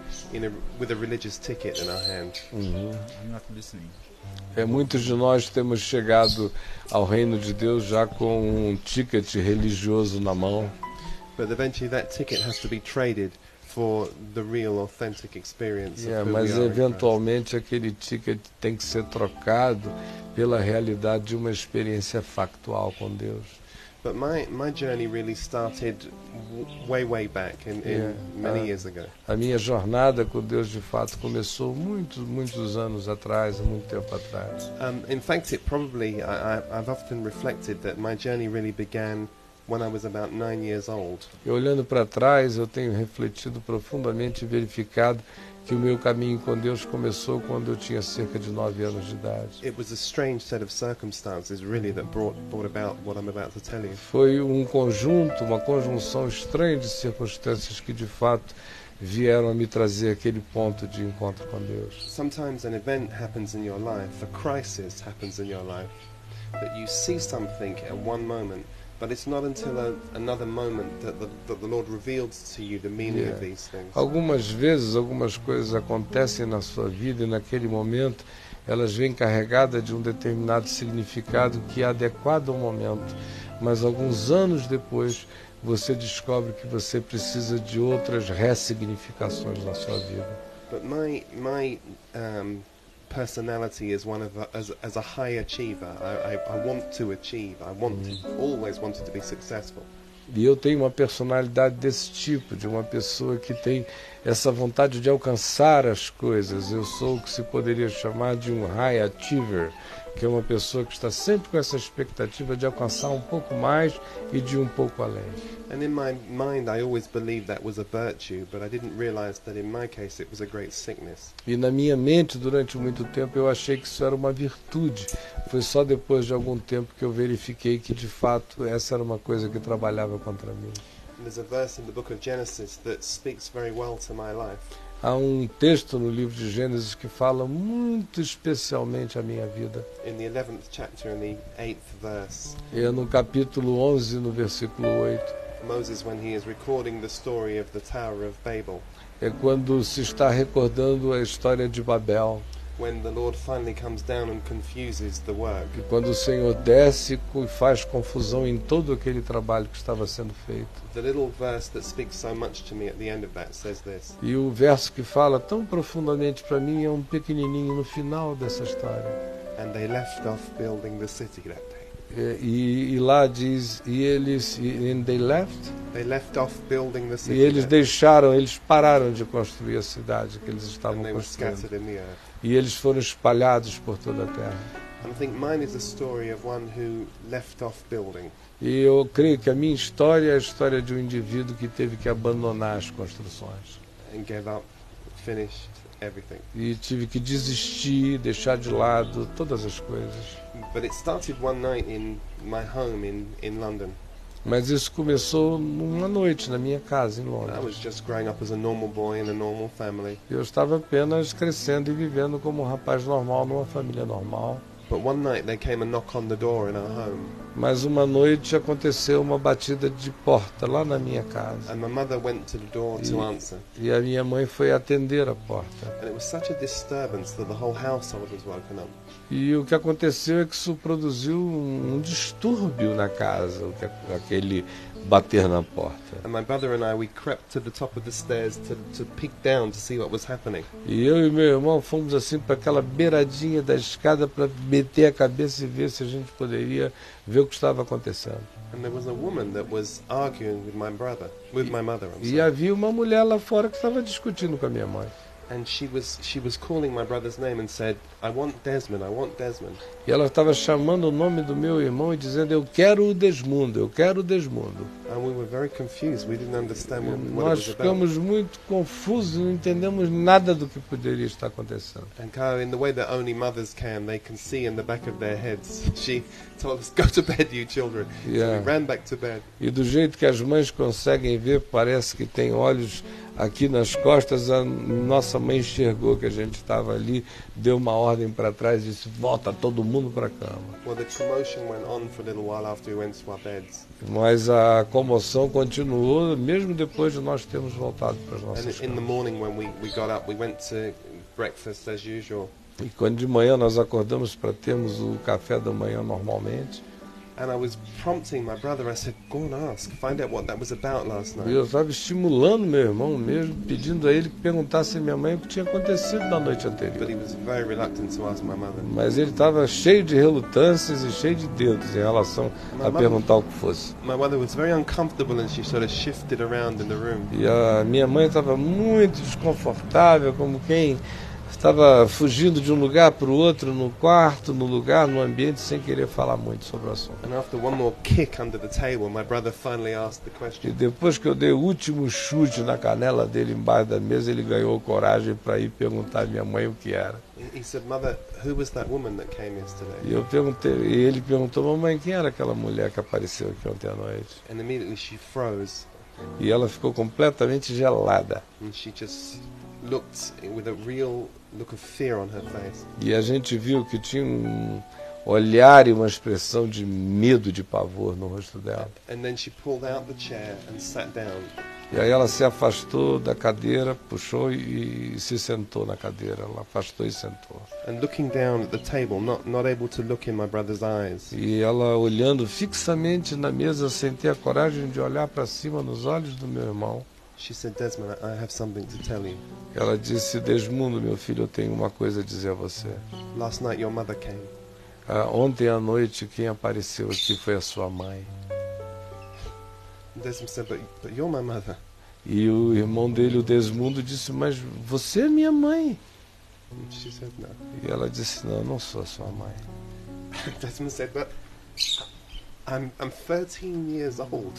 G: with a religious ticket in our hand.
A: I'm not listening.
B: Muitos de nós temos chegado ao reino de Deus já com um ticket religioso na mão.
G: But eventually that ticket has to be traded for the real authentic experience of who
B: Mas
G: we are in Christ.
B: eventualmente aquele ticket tem que ser trocado pela realidade de uma experiência factual com Deus.
G: But my journey really started way back many years ago.
B: A minha jornada com Deus de fato começou muitos anos atrás, há muito tempo atrás.
G: In fact, I've often reflected that my journey really began when I was about 9 years old.
B: E olhando para trás, eu tenho refletido profundamente e verificado que o meu caminho com Deus começou quando eu tinha cerca de 9 anos de idade.
G: It was a strange set of circumstances, really, that brought about what I'm about to tell you.
B: Foi um conjunto, uma conjunção estranha de circunstâncias que de fato vieram a me trazer aquele ponto de encontro com Deus.
G: Sometimes an event happens in your life, a crisis happens in your life, that you see something at one moment, but it's not until another moment that the Lord reveals to you the meaning of these things.
B: Algumas vezes, algumas coisas acontecem na sua vida e naquele momento elas vêm carregadas de um determinado significado que é adequado ao momento, mas alguns anos depois você descobre que você precisa de outras ressignificações na sua vida.
G: But my personality is one of as a high achiever. I want to achieve. Always wanted to be successful.
B: E eu tenho uma personalidade desse tipo, de uma pessoa que tem essa vontade de alcançar as coisas. Eu sou o que se poderia chamar de um high achiever, que é uma pessoa que está sempre com essa expectativa de alcançar um pouco mais e de um pouco além.
G: And in my mind I always believed that was a virtue, but I didn't realize that in my case it was a great sickness.
B: E na minha mente, durante muito tempo, eu achei que isso era uma virtude. Foi só depois de algum tempo que eu verifiquei que, de fato, essa era uma coisa que trabalhava contra mim.
G: And there's a verse in the book of Genesis that speaks very well to my life.
B: Há um texto no livro de Gênesis que fala muito especialmente a minha vida.
G: In the 11th chapter, in the 8th verse,
B: É no capítulo 11, no versículo 8.
G: Moses, when he is recording the story of the Tower of Babel,
B: É quando se está recordando a história de Babel.
G: when the Lord finally comes down and confuses the work.
B: E quando o Senhor desce e faz confusão em todo aquele trabalho que estava sendo feito.
G: The little verse that speaks so much to me at the end of that says this:
B: E o verso que fala tão profundamente para mim é um pequenininho no final dessa história.
G: and they left off building the city that day.
B: E lá diz, and they left,
G: They left off building the
B: e
G: city
B: eles
G: that day,
B: deixaram, eles pararam de construir a cidade que eles
G: and
B: estavam
G: they were
B: construindo.
G: scattered in the earth.
B: E eles foram espalhados por toda a terra.
G: And I think mine is a story of one who left off building.
B: E eu creio que a minha história é a história de um indivíduo que teve que abandonar as construções.
G: And gave up, finished everything.
B: E tive que desistir, deixar de lado todas as coisas.
G: But it started one night in my home in London.
B: Mas isso começou numa noite na minha casa em
G: I was
B: Londres.
G: just growing up as a normal boy in a normal family.
B: Eu estava apenas crescendo e vivendo como um rapaz normal numa família normal.
G: But one night there came a knock on the door in our home,
B: Mas uma noite aconteceu uma batida de porta lá na minha casa.
G: and my mother went to the door to answer.
B: E a minha mãe foi atender a porta.
G: And it was such a disturbance that the whole household was woken up.
B: E o que aconteceu é que isso produziu um distúrbio na casa, aquele bater na porta.
G: And my brother and I, we crept to the top of the stairs to peek down to see what was happening.
B: E eu e meu irmão fomos assim para aquela beiradinha da escada para meter a cabeça e ver se a gente poderia ver o que estava acontecendo.
G: And there was a woman that was arguing with my mother. I'm
B: E
G: sorry.
B: havia uma mulher lá fora que estava discutindo com a minha mãe.
G: And she was calling my brother's name and said, I want Desmond.
B: E ela estava chamando o nome do meu irmão e dizendo, eu quero o Desmundo, eu quero o Desmundo.
G: And we were very confused. We didn't understand what it
B: Nós
G: was about.
B: ficamos muito confusos, não entendemos nada do que poderia estar acontecendo.
G: And Kyle, in the way that only mothers can see in the back of their heads, she told us, go to bed, you children. So
B: Yeah.
G: we ran back to bed.
B: E do jeito que as mães conseguem ver, parece que tem olhos aqui nas costas. A nossa mãe enxergou que a gente estava ali, deu uma ordem para trás e disse, volta todo mundo para a cama.
G: Well, the commotion went on for a little while after we went to our beds.
B: Mas a comoção continuou, mesmo depois de nós termos voltado para as
G: And
B: nossas
G: in the
B: camas.
G: morning when we got up, we went to breakfast as usual.
B: E quando de manhã nós acordamos para termos o café da manhã normalmente,
G: And I was prompting my brother. I said, go and ask, find out what that was about last
B: e
G: night.
B: eu estava estimulando meu irmão mesmo, pedindo a ele que perguntasse à minha mãe o que tinha acontecido na noite
G: But
B: anterior.
G: he was very reluctant to ask my mother.
B: Mas ele estava cheio de relutâncias e cheio de dedos em relação a perguntar o que fosse.
G: My mother was very uncomfortable and she sort of shifted around in the room.
B: E a minha mãe estava muito desconfortável, como quem Estava fugindo de um lugar para o outro, no quarto, no lugar, no ambiente, sem querer falar muito sobre o assunto.
G: And after one more kick under the table, my brother finally asked the
B: E
G: question.
B: depois que eu dei o último chute na canela dele embaixo da mesa, ele ganhou coragem para ir perguntar à minha mãe o que era.
G: He said, "Mother, who was that woman that came yesterday?"
B: E eu perguntei, e ele perguntou, mamãe, quem era aquela mulher que apareceu aqui ontem à noite?
G: And immediately she froze,
B: E ela ficou completamente gelada.
G: and she just looked with a real look of fear on her face.
B: E a gente viu que tinha um olhar e uma expressão de medo, de pavor no rosto dela.
G: And then she pulled out the chair and sat down.
B: E aí ela se afastou da cadeira, puxou e se sentou na cadeira. Ela afastou e sentou.
G: And looking down at the table, not able to look in my brother's eyes.
B: E ela olhando fixamente na mesa, sem ter a coragem de olhar para cima nos olhos do meu irmão.
G: She said, "Desmond, I have something to tell you.
B: Ela disse, Desmundo, meu filho, eu tenho uma coisa a dizer a você.
G: Last night your mother came."
B: Ontem à noite quem apareceu aqui foi a sua mãe.
G: Desmond said, but you're my mother."
B: E o irmão dele, o Desmundo, disse, mas você é minha mãe.
G: And she said, "No."
B: E ela disse, não, eu não sou a sua mãe.
G: Desmond said, "But I'm 13 years old,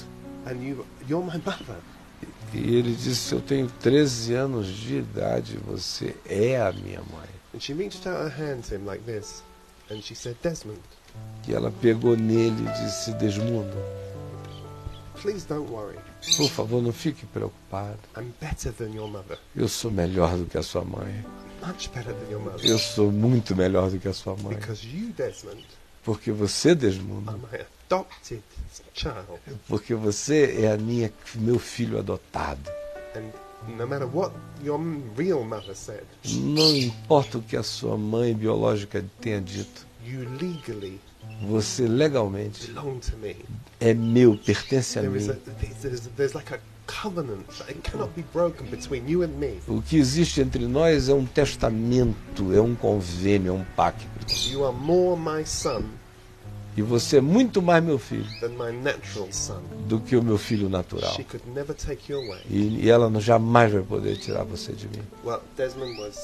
G: and you're my mother."
B: E ele disse, eu tenho 13 anos de idade, você é a minha mãe.
G: And she reached out her hand to him like this, and she said, "Desmond,
B: E ela pegou nele e disse, Desmundo,
G: please don't worry.
B: por favor, não fique preocupado.
G: I'm better than your mother.
B: Eu sou melhor do que a sua mãe.
G: Much better than your mother.
B: Eu sou muito melhor do que a sua mãe.
G: Because you, Desmond,
B: Porque você,
G: are
B: Desmundo,
G: my adopted child.
B: porque você é meu filho adotado.
G: And no matter what your real mother said,
B: Não importa o que a sua mãe biológica tenha dito,
G: you legally
B: você legalmente
G: belong to me.
B: é meu, pertence a
G: There is
B: mim.
G: there's like a covenant that it cannot be broken between you and me.
B: O que existe entre nós é um testamento, é um convênio, é um pacto.
G: You are more my son
B: E você é muito mais meu filho
G: than my natural son.
B: do que o meu filho natural.
G: She could never take you away.
B: E ela jamais vai poder tirar você de mim.
G: Well, Desmond was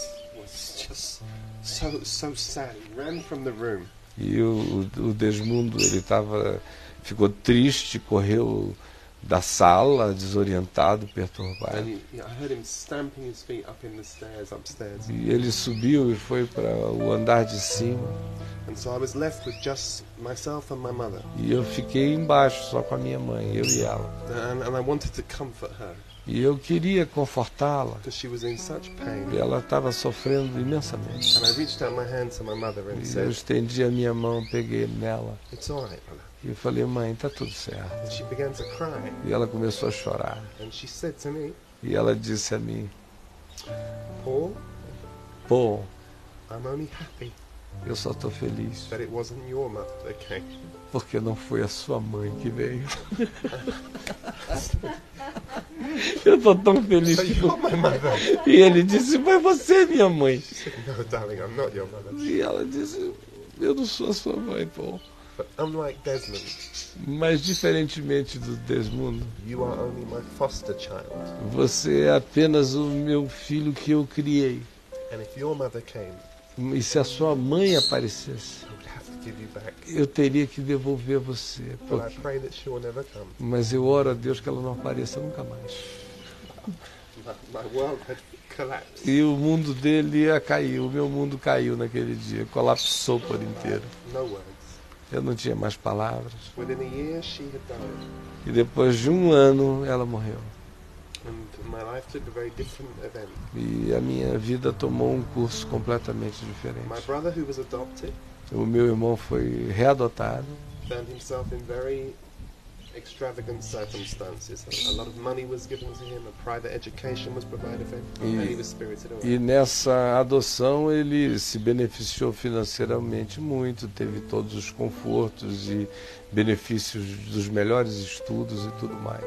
G: just so sad. He ran from the room.
B: E o Desmundo, ele ficou triste, correu da sala, desorientado, perturbado.
G: And I heard him stamping his feet up in the stairs upstairs.
B: E ele subiu e foi para o andar de cima.
G: And so I was left with just myself and my mother.
B: E eu fiquei embaixo, só com a minha mãe, eu e ela.
G: And I wanted to comfort her
B: E eu queria confortá-la.
G: because she was in such pain.
B: E ela estava sofrendo imensamente.
G: And I reached out my hand to my mother and
B: E eu
G: said,
B: estendi a minha mão, peguei nela.
G: "It's all right, mother."
B: E eu falei, mãe, tá tudo certo.
G: And she began to cry.
B: E ela começou a chorar.
G: And she said to me,
B: E ela disse a mim,
G: "Paul,
B: pô,
G: I'm only happy
B: eu só estou feliz
G: that it wasn't your mother that came."
B: porque não foi a sua mãe que veio. Eu estou tão feliz.
G: "But you're my mother."
B: E ele disse, mas você é minha mãe.
G: She said, "No, darling, I'm not your mother."
B: E ela disse, eu não sou a sua mãe, pô.
G: But unlike Desmond,
B: Mas diferentemente do Desmundo,
G: you are only my foster child.
B: você é apenas o meu filho que eu criei.
G: And if your mother came,
B: E se a sua mãe aparecesse,
G: I would have to give you back.
B: eu teria que devolver você.
G: But I
B: Porque...
G: pray that she will never come.
B: Mas eu oro a Deus que ela não apareça nunca mais.
G: My world had collapsed.
B: E o mundo dele ia cair, o meu mundo caiu naquele dia, colapsou por inteiro.
G: No words.
B: Eu não tinha mais palavras.
G: Within a year, she had died.
B: E depois de um ano, ela morreu.
G: And my life took a very different event.
B: E a minha vida tomou um curso completamente
G: My
B: diferente.
G: brother, who was adopted,
B: O meu irmão foi readotado.
G: found himself in very extravagant circumstances. A lot of money was given to him, a private education was provided for him, and he was spirited away.
B: E nessa adoção ele se beneficiou financeiramente muito, teve todos os confortos e benefícios dos melhores estudos e tudo mais.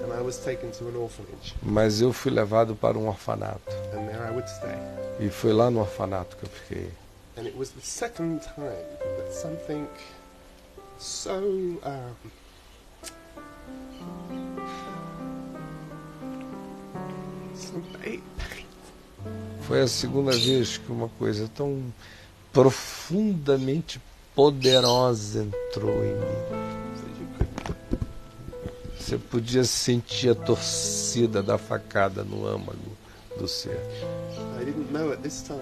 G: And I was taken to an orphanage,
B: Mas eu fui levado para um orfanato.
G: and there I would stay.
B: E foi lá no orfanato que eu fiquei.
G: And it was the second time that something so
B: Foi a segunda vez que uma coisa tão profundamente poderosa entrou em mim. Você podia sentir a torcida da facada no âmago do ser.
G: I didn't know at this time,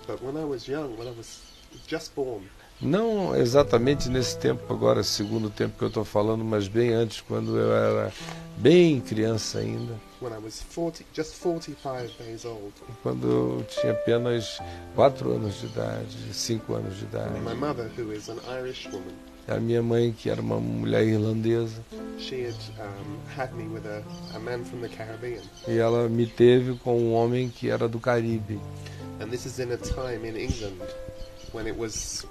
G: but when I was young, when I was just born,
B: Não exatamente nesse tempo agora, segundo tempo que eu estou falando, mas bem antes, quando eu era bem criança ainda,
G: when I was just 45 days old,
B: quando eu tinha apenas 4 anos de idade, 5 anos de idade.
G: my mother, who is an Irish woman,
B: A minha mãe, que era uma mulher irlandesa,
G: she had me with a man from the Caribbean.
B: e ela me teve com um homem que era do Caribe.
G: And this is in a time in England when it was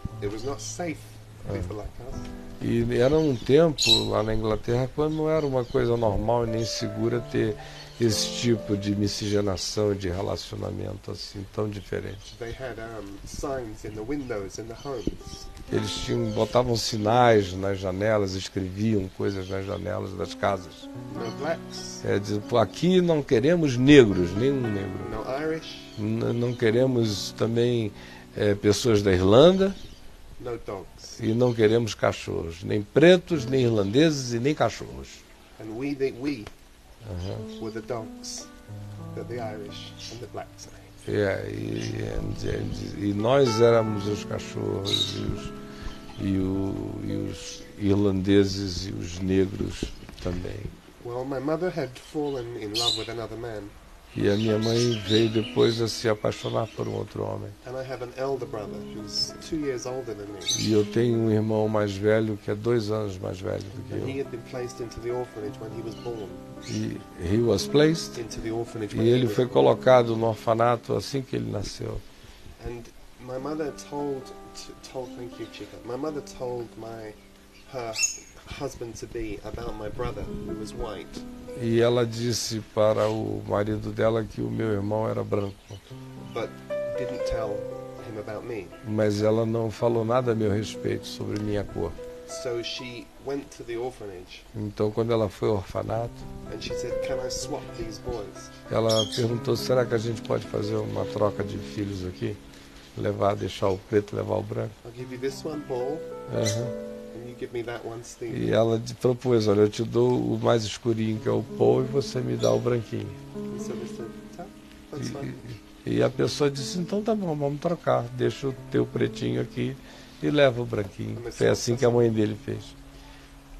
G: not safe for people like us.
B: E era um tempo lá na Inglaterra quando não era uma coisa normal e nem segura ter esse tipo de miscigenação, de relacionamento assim tão diferente.
G: They had signs in the windows in the homes.
B: Eles botavam sinais nas janelas, escreviam coisas nas janelas das casas.
G: No blacks,
B: Aqui não queremos negros, nenhum negro.
G: no Irish,
B: Não queremos também pessoas da Irlanda
G: no dogs.
B: e não queremos cachorros, nem pretos, nem irlandeses e nem cachorros.
G: And we were the dogs that the Irish and the blacks ate.
B: E nós éramos os cachorros e os irlandeses e os negros também.
G: Well, my mother had fallen in love with another man,
B: E a minha mãe veio depois a se apaixonar por um outro homem.
G: and I have an elder brother who's 2 years older than me.
B: E eu tenho um irmão mais velho que é 2 anos mais velho do que
G: And he
B: eu.
G: had been placed into the orphanage when he was born.
B: E he was placed,
G: Into the orphanage
B: e
G: when he
B: ele
G: was
B: foi
G: born.
B: colocado no orfanato assim que ele nasceu.
G: And my mother thank you, Chica. My mother told her husband to be about my brother who was white.
B: E ela disse para o marido dela que o meu irmão era branco.
G: But didn't tell him about me.
B: Mas ela não falou nada a meu respeito sobre minha cor.
G: So she went to the orphanage
B: Então, quando ela foi ao orfanato,
G: and she said, "Can I swap these boys?"
B: ela perguntou: será que a gente pode fazer uma troca de filhos aqui? Deixar o preto levar o branco?
G: I'll give you this one, Paul,
B: Aham.
G: and you give me that one, Steve.
B: E ela propôs: olha, eu te dou o mais escurinho, que é o Paul, e você me dá o branquinho.
G: And so they said, "That's fine."
B: E a pessoa disse: então tá bom, vamos trocar. Deixa o teu pretinho aqui e leva o branquinho. Foi assim que a mãe dele fez.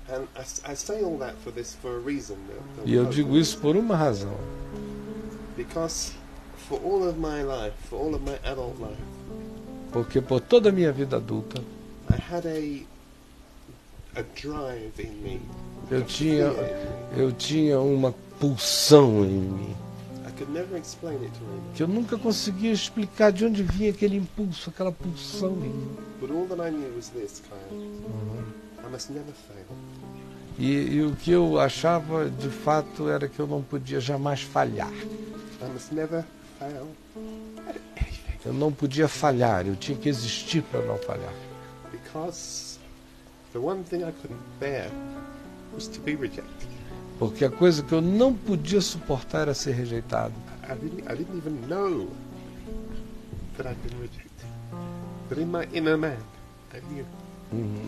G: And I say all that for a reason.
B: E eu digo isso por uma razão.
G: Because for all of my life, for all of my adult life,
B: Porque por toda a minha vida adulta,
G: I had a drive in me.
B: eu tinha uma pulsão em mim,
G: I could never explain it to anyone.
B: que eu nunca conseguia explicar de onde vinha aquele impulso, aquela pulsão em mim.
G: But all that I knew was this, Kyle. I must never fail.
B: E o que eu achava de fato era que eu não podia jamais falhar.
G: I must never fail at anything.
B: Eu não podia falhar, eu tinha que existir para não falhar.
G: Because the one thing I couldn't bear was to be rejected.
B: Porque a coisa que eu não podia suportar era ser rejeitado.
G: I didn't even know that I'd been rejected. But in my inner man, I knew.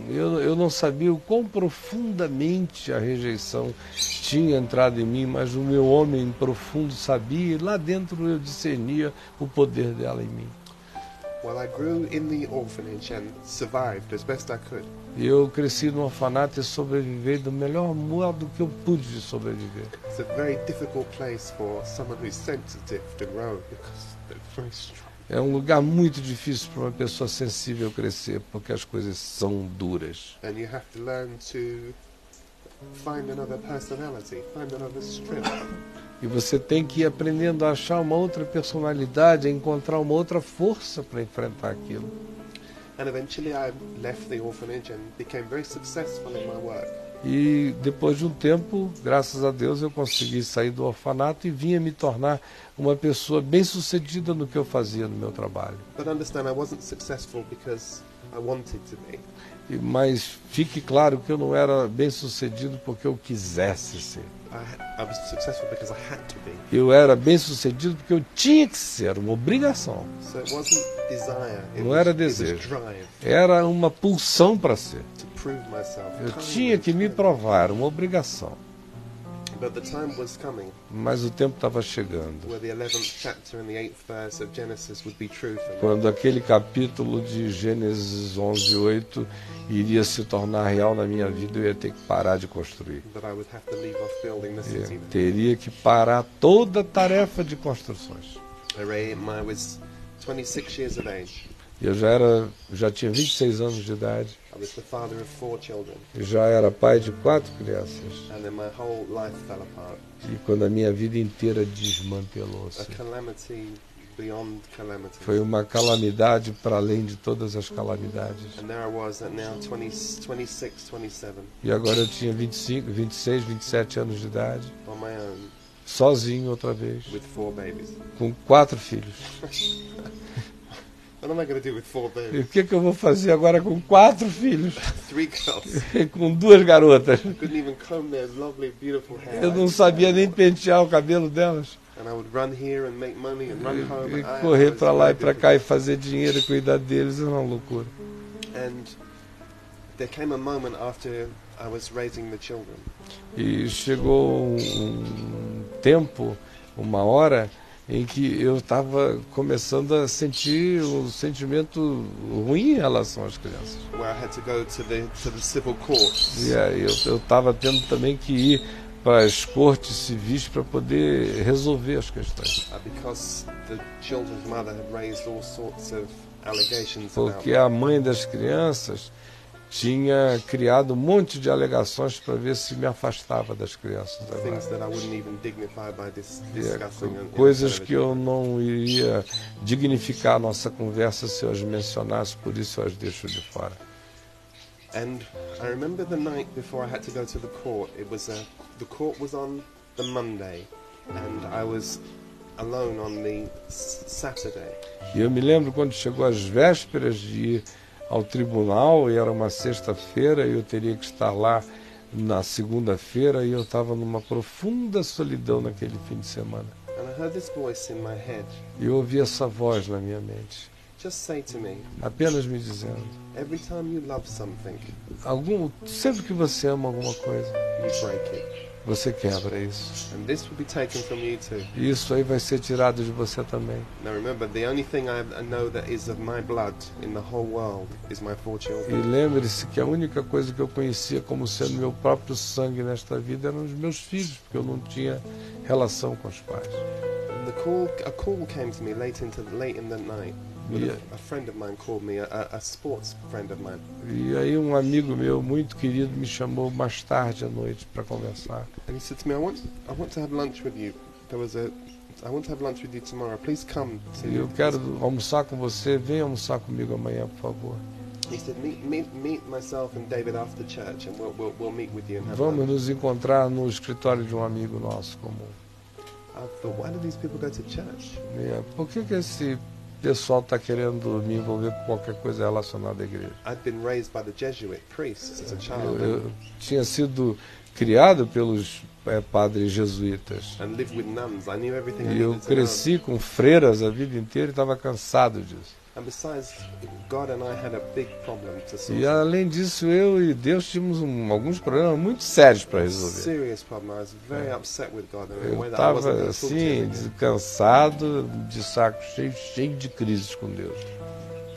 B: Eu não sabia o quão profundamente a rejeição tinha entrado em mim, mas o meu homem profundo sabia, e lá dentro eu discernia o poder dela em mim.
G: Well, I grew in the orphanage and survived as best I could.
B: Eu cresci no orfanato e sobrevivi do melhor modo que eu pude sobreviver.
G: It's a very difficult place for someone who's sensitive to grow because they're very strong.
B: É um lugar muito difícil para uma pessoa sensível crescer, porque as coisas são duras.
G: And you have to learn to find another personality, find another strength.
B: E você tem que ir aprendendo a achar uma outra personalidade, a encontrar uma outra força para enfrentar aquilo.
G: And eventually I left the orphanage and became very successful in my work.
B: E depois de um tempo, graças a Deus, eu consegui sair do orfanato e vinha me tornar uma pessoa bem-sucedida no que eu fazia no meu trabalho.
G: But understand, I wasn't successful because I wanted to be.
B: Mas fique claro que eu não era bem-sucedido porque eu quisesse ser.
G: I was successful because I had to be.
B: Eu era bem-sucedido porque eu tinha que ser, uma obrigação.
G: So it wasn't desire.
B: Não era
G: It was
B: desejo.
G: drive
B: Era uma pulsão para ser.
G: to prove myself.
B: Eu tinha que me provar, uma obrigação.
G: But the time was coming
B: Mas o tempo estava chegando.
G: where the 11th chapter and the 8th verse of Genesis would be true for me.
B: Quando aquele capítulo de Gênesis 11:8 iria se tornar real na minha vida, eu ia ter que parar de construir.
G: That I would have to leave off building the
B: Eu
G: city.
B: teria que parar toda a tarefa de construções.
G: I was 26 years of age.
B: Eu já tinha 26 anos de idade,
G: I was the father of 4 children.
B: já era pai de 4 crianças.
G: And then my whole life fell apart.
B: E quando a minha vida inteira desmantelou-se,
G: A calamity beyond calamity.
B: foi uma calamidade para além de todas as calamidades.
G: And there I was at now 26, 27,
B: E agora eu tinha 25, 26, 27 anos de idade,
G: on my own,
B: sozinho outra vez,
G: with 4 babies.
B: com 4 filhos.
G: What am I going to do with 4
B: E
G: babies?
B: o que eu vou fazer agora com 4 filhos?
G: 3 girls.
B: E com 2 garotas?
G: Couldn't even comb their lovely, beautiful hair.
B: Eu não sabia nem pentear o cabelo delas.
G: And I would run here and make money and run home.
B: E
G: I
B: correr
G: was
B: para lá e
G: very
B: para cá e fazer dinheiro e cuidar deles era uma loucura.
G: And there came a moment after I was raising the children
B: E chegou um tempo, uma hora, em que eu estava começando a sentir um sentimento ruim em relação às crianças.
G: where I had to go to the civil courts.
B: E aí eu estava tendo também que ir para as cortes civis para poder resolver as questões.
G: Because the children's mother had raised all sorts of allegations about
B: Porque
G: me.
B: a mãe das crianças tinha criado um monte de alegações para ver se me afastava das crianças.
G: Things that I wouldn't even dignify by discussing. in
B: Coisas
G: television.
B: que eu não iria dignificar a nossa conversa se eu as mencionasse, por isso eu as deixo de fora.
G: And I remember the night before I had to go to the court. The court was on the Monday, and I was alone on the Saturday.
B: E eu me lembro quando chegou as vésperas de ir ao tribunal, e era uma sexta-feira, e eu teria que estar lá na segunda-feira, e eu estava numa profunda solidão naquele fim de semana.
G: And I heard this voice in my head.
B: E eu ouvi essa voz na minha mente,
G: Just say to me,
B: apenas me dizendo:
G: every time you love something,
B: sempre que você ama alguma coisa,
G: you break it.
B: você quebra isso.
G: And this will be taken from you too.
B: E isso aí vai ser tirado de você também.
G: Now remember, the only thing I know that is of my blood in the whole world is my 4
B: E
G: children.
B: lembre-se que a única coisa que eu conhecia como sendo meu próprio sangue nesta vida eram os meus filhos, porque eu não tinha relação com os pais.
G: And a call came to me late in the night.
B: Yeah.
G: A friend of mine called me, a sports friend of mine.
B: E aí um amigo meu muito querido me chamou mais tarde à noite para conversar.
G: And he said to me, I want to have lunch with you. I want to have lunch with you tomorrow. Please come to
B: E eu quero almoçar com você, vem almoçar comigo amanhã, por favor.
G: He said, meet myself and David after church, and we'll meet with you and have
B: Vamos
G: lunch.
B: nos encontrar no escritório de um amigo nosso comum.
G: I thought, why do these people go to church?
B: Por que esse pessoal está querendo me envolver com qualquer coisa relacionada à igreja?
G: I'd been raised by the Jesuit priests as a child
B: Eu tinha sido criado pelos padres jesuítas.
G: and lived with nuns. I knew everything I
B: E eu
G: needed to know.
B: cresci com freiras a vida inteira e estava cansado disso.
G: And besides, God and I had a big problem to solve.
B: E além disso, eu e Deus tínhamos alguns problemas muito sérios para resolver.
G: Serious problem. I was very upset with God in a
B: Eu
G: way that I wasn't
B: estava
G: going to talk to him
B: assim,
G: again.
B: cansado, de saco cheio, cheio de crises com Deus.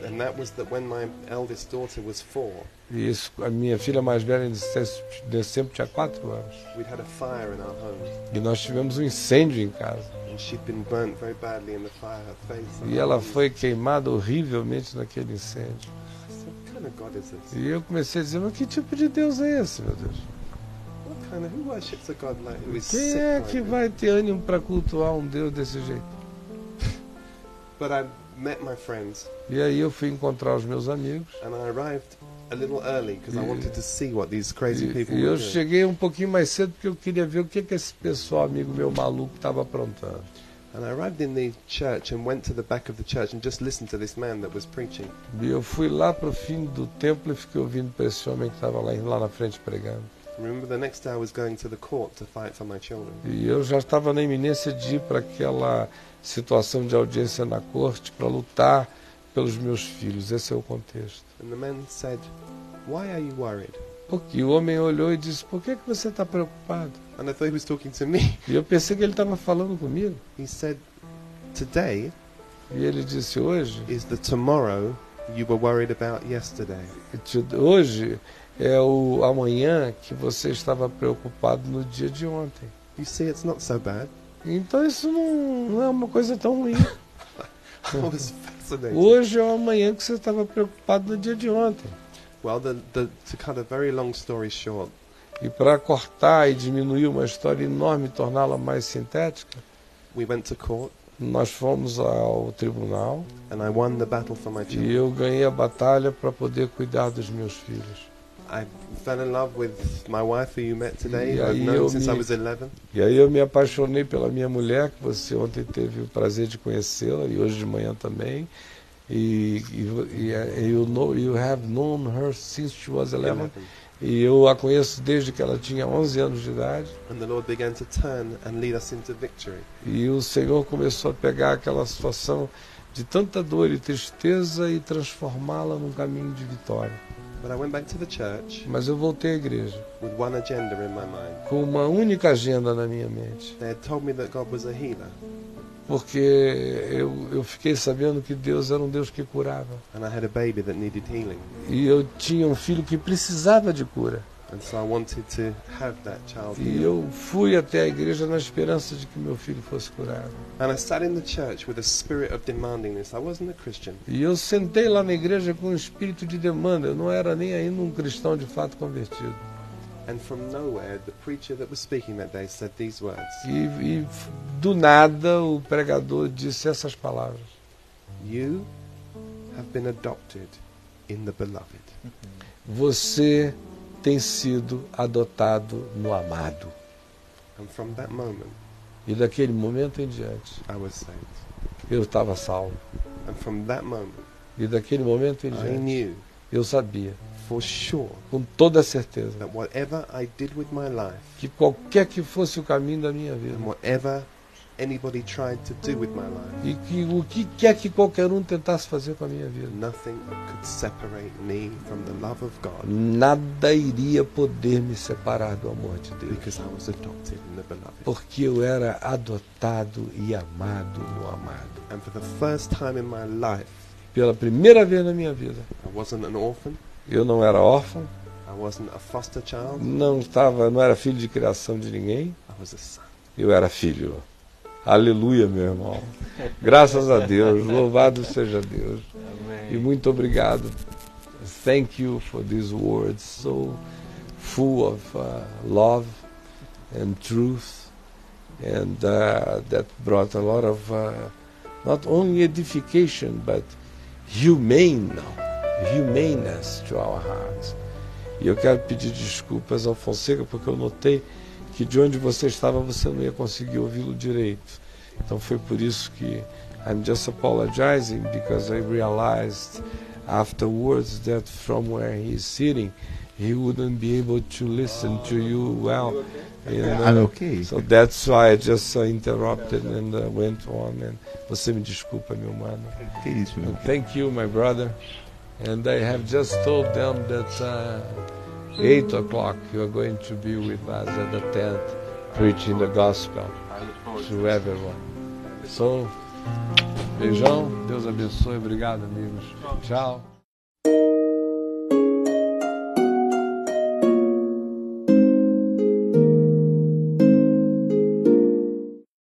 G: And that was that when my eldest daughter was 4,
B: E isso, a minha filha mais velha nesse tempo tinha 4 anos.
G: we'd had a fire in our home,
B: E nós tivemos um incêndio em casa.
G: and she'd been burnt very badly in the fire, her face. and
B: E ela
G: arms.
B: foi queimada horrivelmente naquele incêndio.
G: I said, what kind of God is this?
B: E eu comecei a dizer, mas que tipo de Deus é esse, meu Deus?
G: Who worships a God like who is
B: Quem
G: sick
B: é
G: like
B: que
G: me?
B: vai ter ânimo para cultuar um Deus desse jeito?
G: But I met my friends,
B: E aí eu fui encontrar os meus amigos.
G: and I arrived a little early because I wanted to see what these crazy people
B: E
G: were
B: eu
G: doing.
B: cheguei um pouquinho mais cedo porque eu queria ver o que esse pessoal, amigo meu maluco, estava aprontando.
G: And I arrived in the church and went to the back of the church and just listened to this man that was preaching.
B: E eu fui lá para o fim do templo e fiquei ouvindo para esse homem que estava lá na frente pregando.
G: Remember, the next day I was going to the court to fight for my children.
B: E eu já estava na iminência de ir para aquela situação de audiência na corte para lutar pelos meus filhos. Esse é o contexto.
G: And the man said, "Why are you worried?"
B: Porque o homem olhou e disse, por que você está preocupado?
G: And I thought he was talking to me.
B: E eu pensei que ele estava falando comigo.
G: He said, "Today
B: E ele disse, hoje
G: is the tomorrow you were worried about yesterday."
B: hoje é o amanhã que você estava preocupado no dia de ontem.
G: You see, it's not so bad.
B: Então isso não é uma coisa tão ruim.
G: I was fascinated.
B: Hoje é o amanhã que você estava preocupado no dia de ontem.
G: Well, to cut a very long story short,
B: E para cortar e diminuir uma história enorme e torná-la mais sintética,
G: we went to court
B: nós fomos ao tribunal
G: and I won the battle for my
B: e
G: children.
B: eu ganhei a batalha para poder cuidar dos meus filhos.
G: I fell in love with my wife, who you met today,
B: E
G: who I've
B: aí
G: known
B: eu
G: since I
B: me-
G: was 11.
B: E aí eu me apaixonei pela minha mulher, que você ontem teve o prazer de conhecê-la, e hoje de manhã também. You have known her since she was 11. E eu a conheço desde que ela tinha 11 anos de idade.
G: And the Lord began to turn and lead us into victory.
B: E o Senhor começou a pegar aquela situação de tanta dor e tristeza e transformá-la num caminho de vitória.
G: But I went back to the church
B: Mas eu voltei à igreja
G: with one agenda in my mind.
B: com uma única agenda na minha mente.
G: They had told me that God was a healer,
B: Porque eu fiquei sabendo que Deus era um Deus que curava.
G: and I had a baby that needed healing.
B: E eu tinha um filho que precisava de cura.
G: And so I wanted to have that child
B: E
G: healed.
B: eu fui até a igreja na esperança de que meu filho fosse curado.
G: And I sat in the church with a spirit of demanding this. I wasn't a Christian.
B: E eu sentei lá na igreja com um espírito de demanda. Eu não era nem ainda um cristão de fato convertido.
G: And from nowhere, the preacher that was speaking that day said these words.
B: E do nada o pregador disse essas palavras.
G: You have been adopted in the beloved.
B: Você tem sido adotado no amado.
G: And from that moment,
B: E daquele momento em diante,
G: I was saved.
B: eu estava salvo.
G: And from that moment,
B: E daquele momento em
G: I
B: diante,
G: knew
B: eu sabia,
G: for sure
B: com toda a certeza,
G: that whatever I did with my life,
B: que qualquer que fosse o caminho da minha vida,
G: and whatever anybody tried to do with my life,
B: e que o que quer que qualquer um tentasse fazer com a minha vida,
G: nothing could separate me from the love of God,
B: nada iria poder me separar do amor de Deus,
G: because I was adopted in the beloved.
B: porque eu era adotado e amado no amado.
G: And for the first time in my life,
B: Pela primeira vez na minha vida,
G: I wasn't an orphan,
B: eu não era órfão,
G: I wasn't a foster child,
B: não era filho de criação de ninguém,
G: I was a son.
B: eu era filho. Aleluia, meu irmão. Graças a Deus, louvado seja Deus. E muito obrigado. Thank you for these words so full of love and truth, and that brought a lot of not only edification but humaneness to our hearts. E eu quero pedir desculpas ao Fonseca porque eu notei que de onde você estava você não ia conseguir ouvi-lo direito. Então foi por isso que I'm just apologizing because I realized afterwards that from where he's sitting he wouldn't be able to listen to you well.
A: I'm okay.
B: So that's why I just interrupted and went on. And você me desculpa, meu mano.
A: Que isso, meu.
B: And thank you, my brother. And I have just told them that 8 o'clock you are going to be with us at the tent preaching the gospel to everyone. So, beijão, Deus abençoe, obrigado, amigos. Tchau.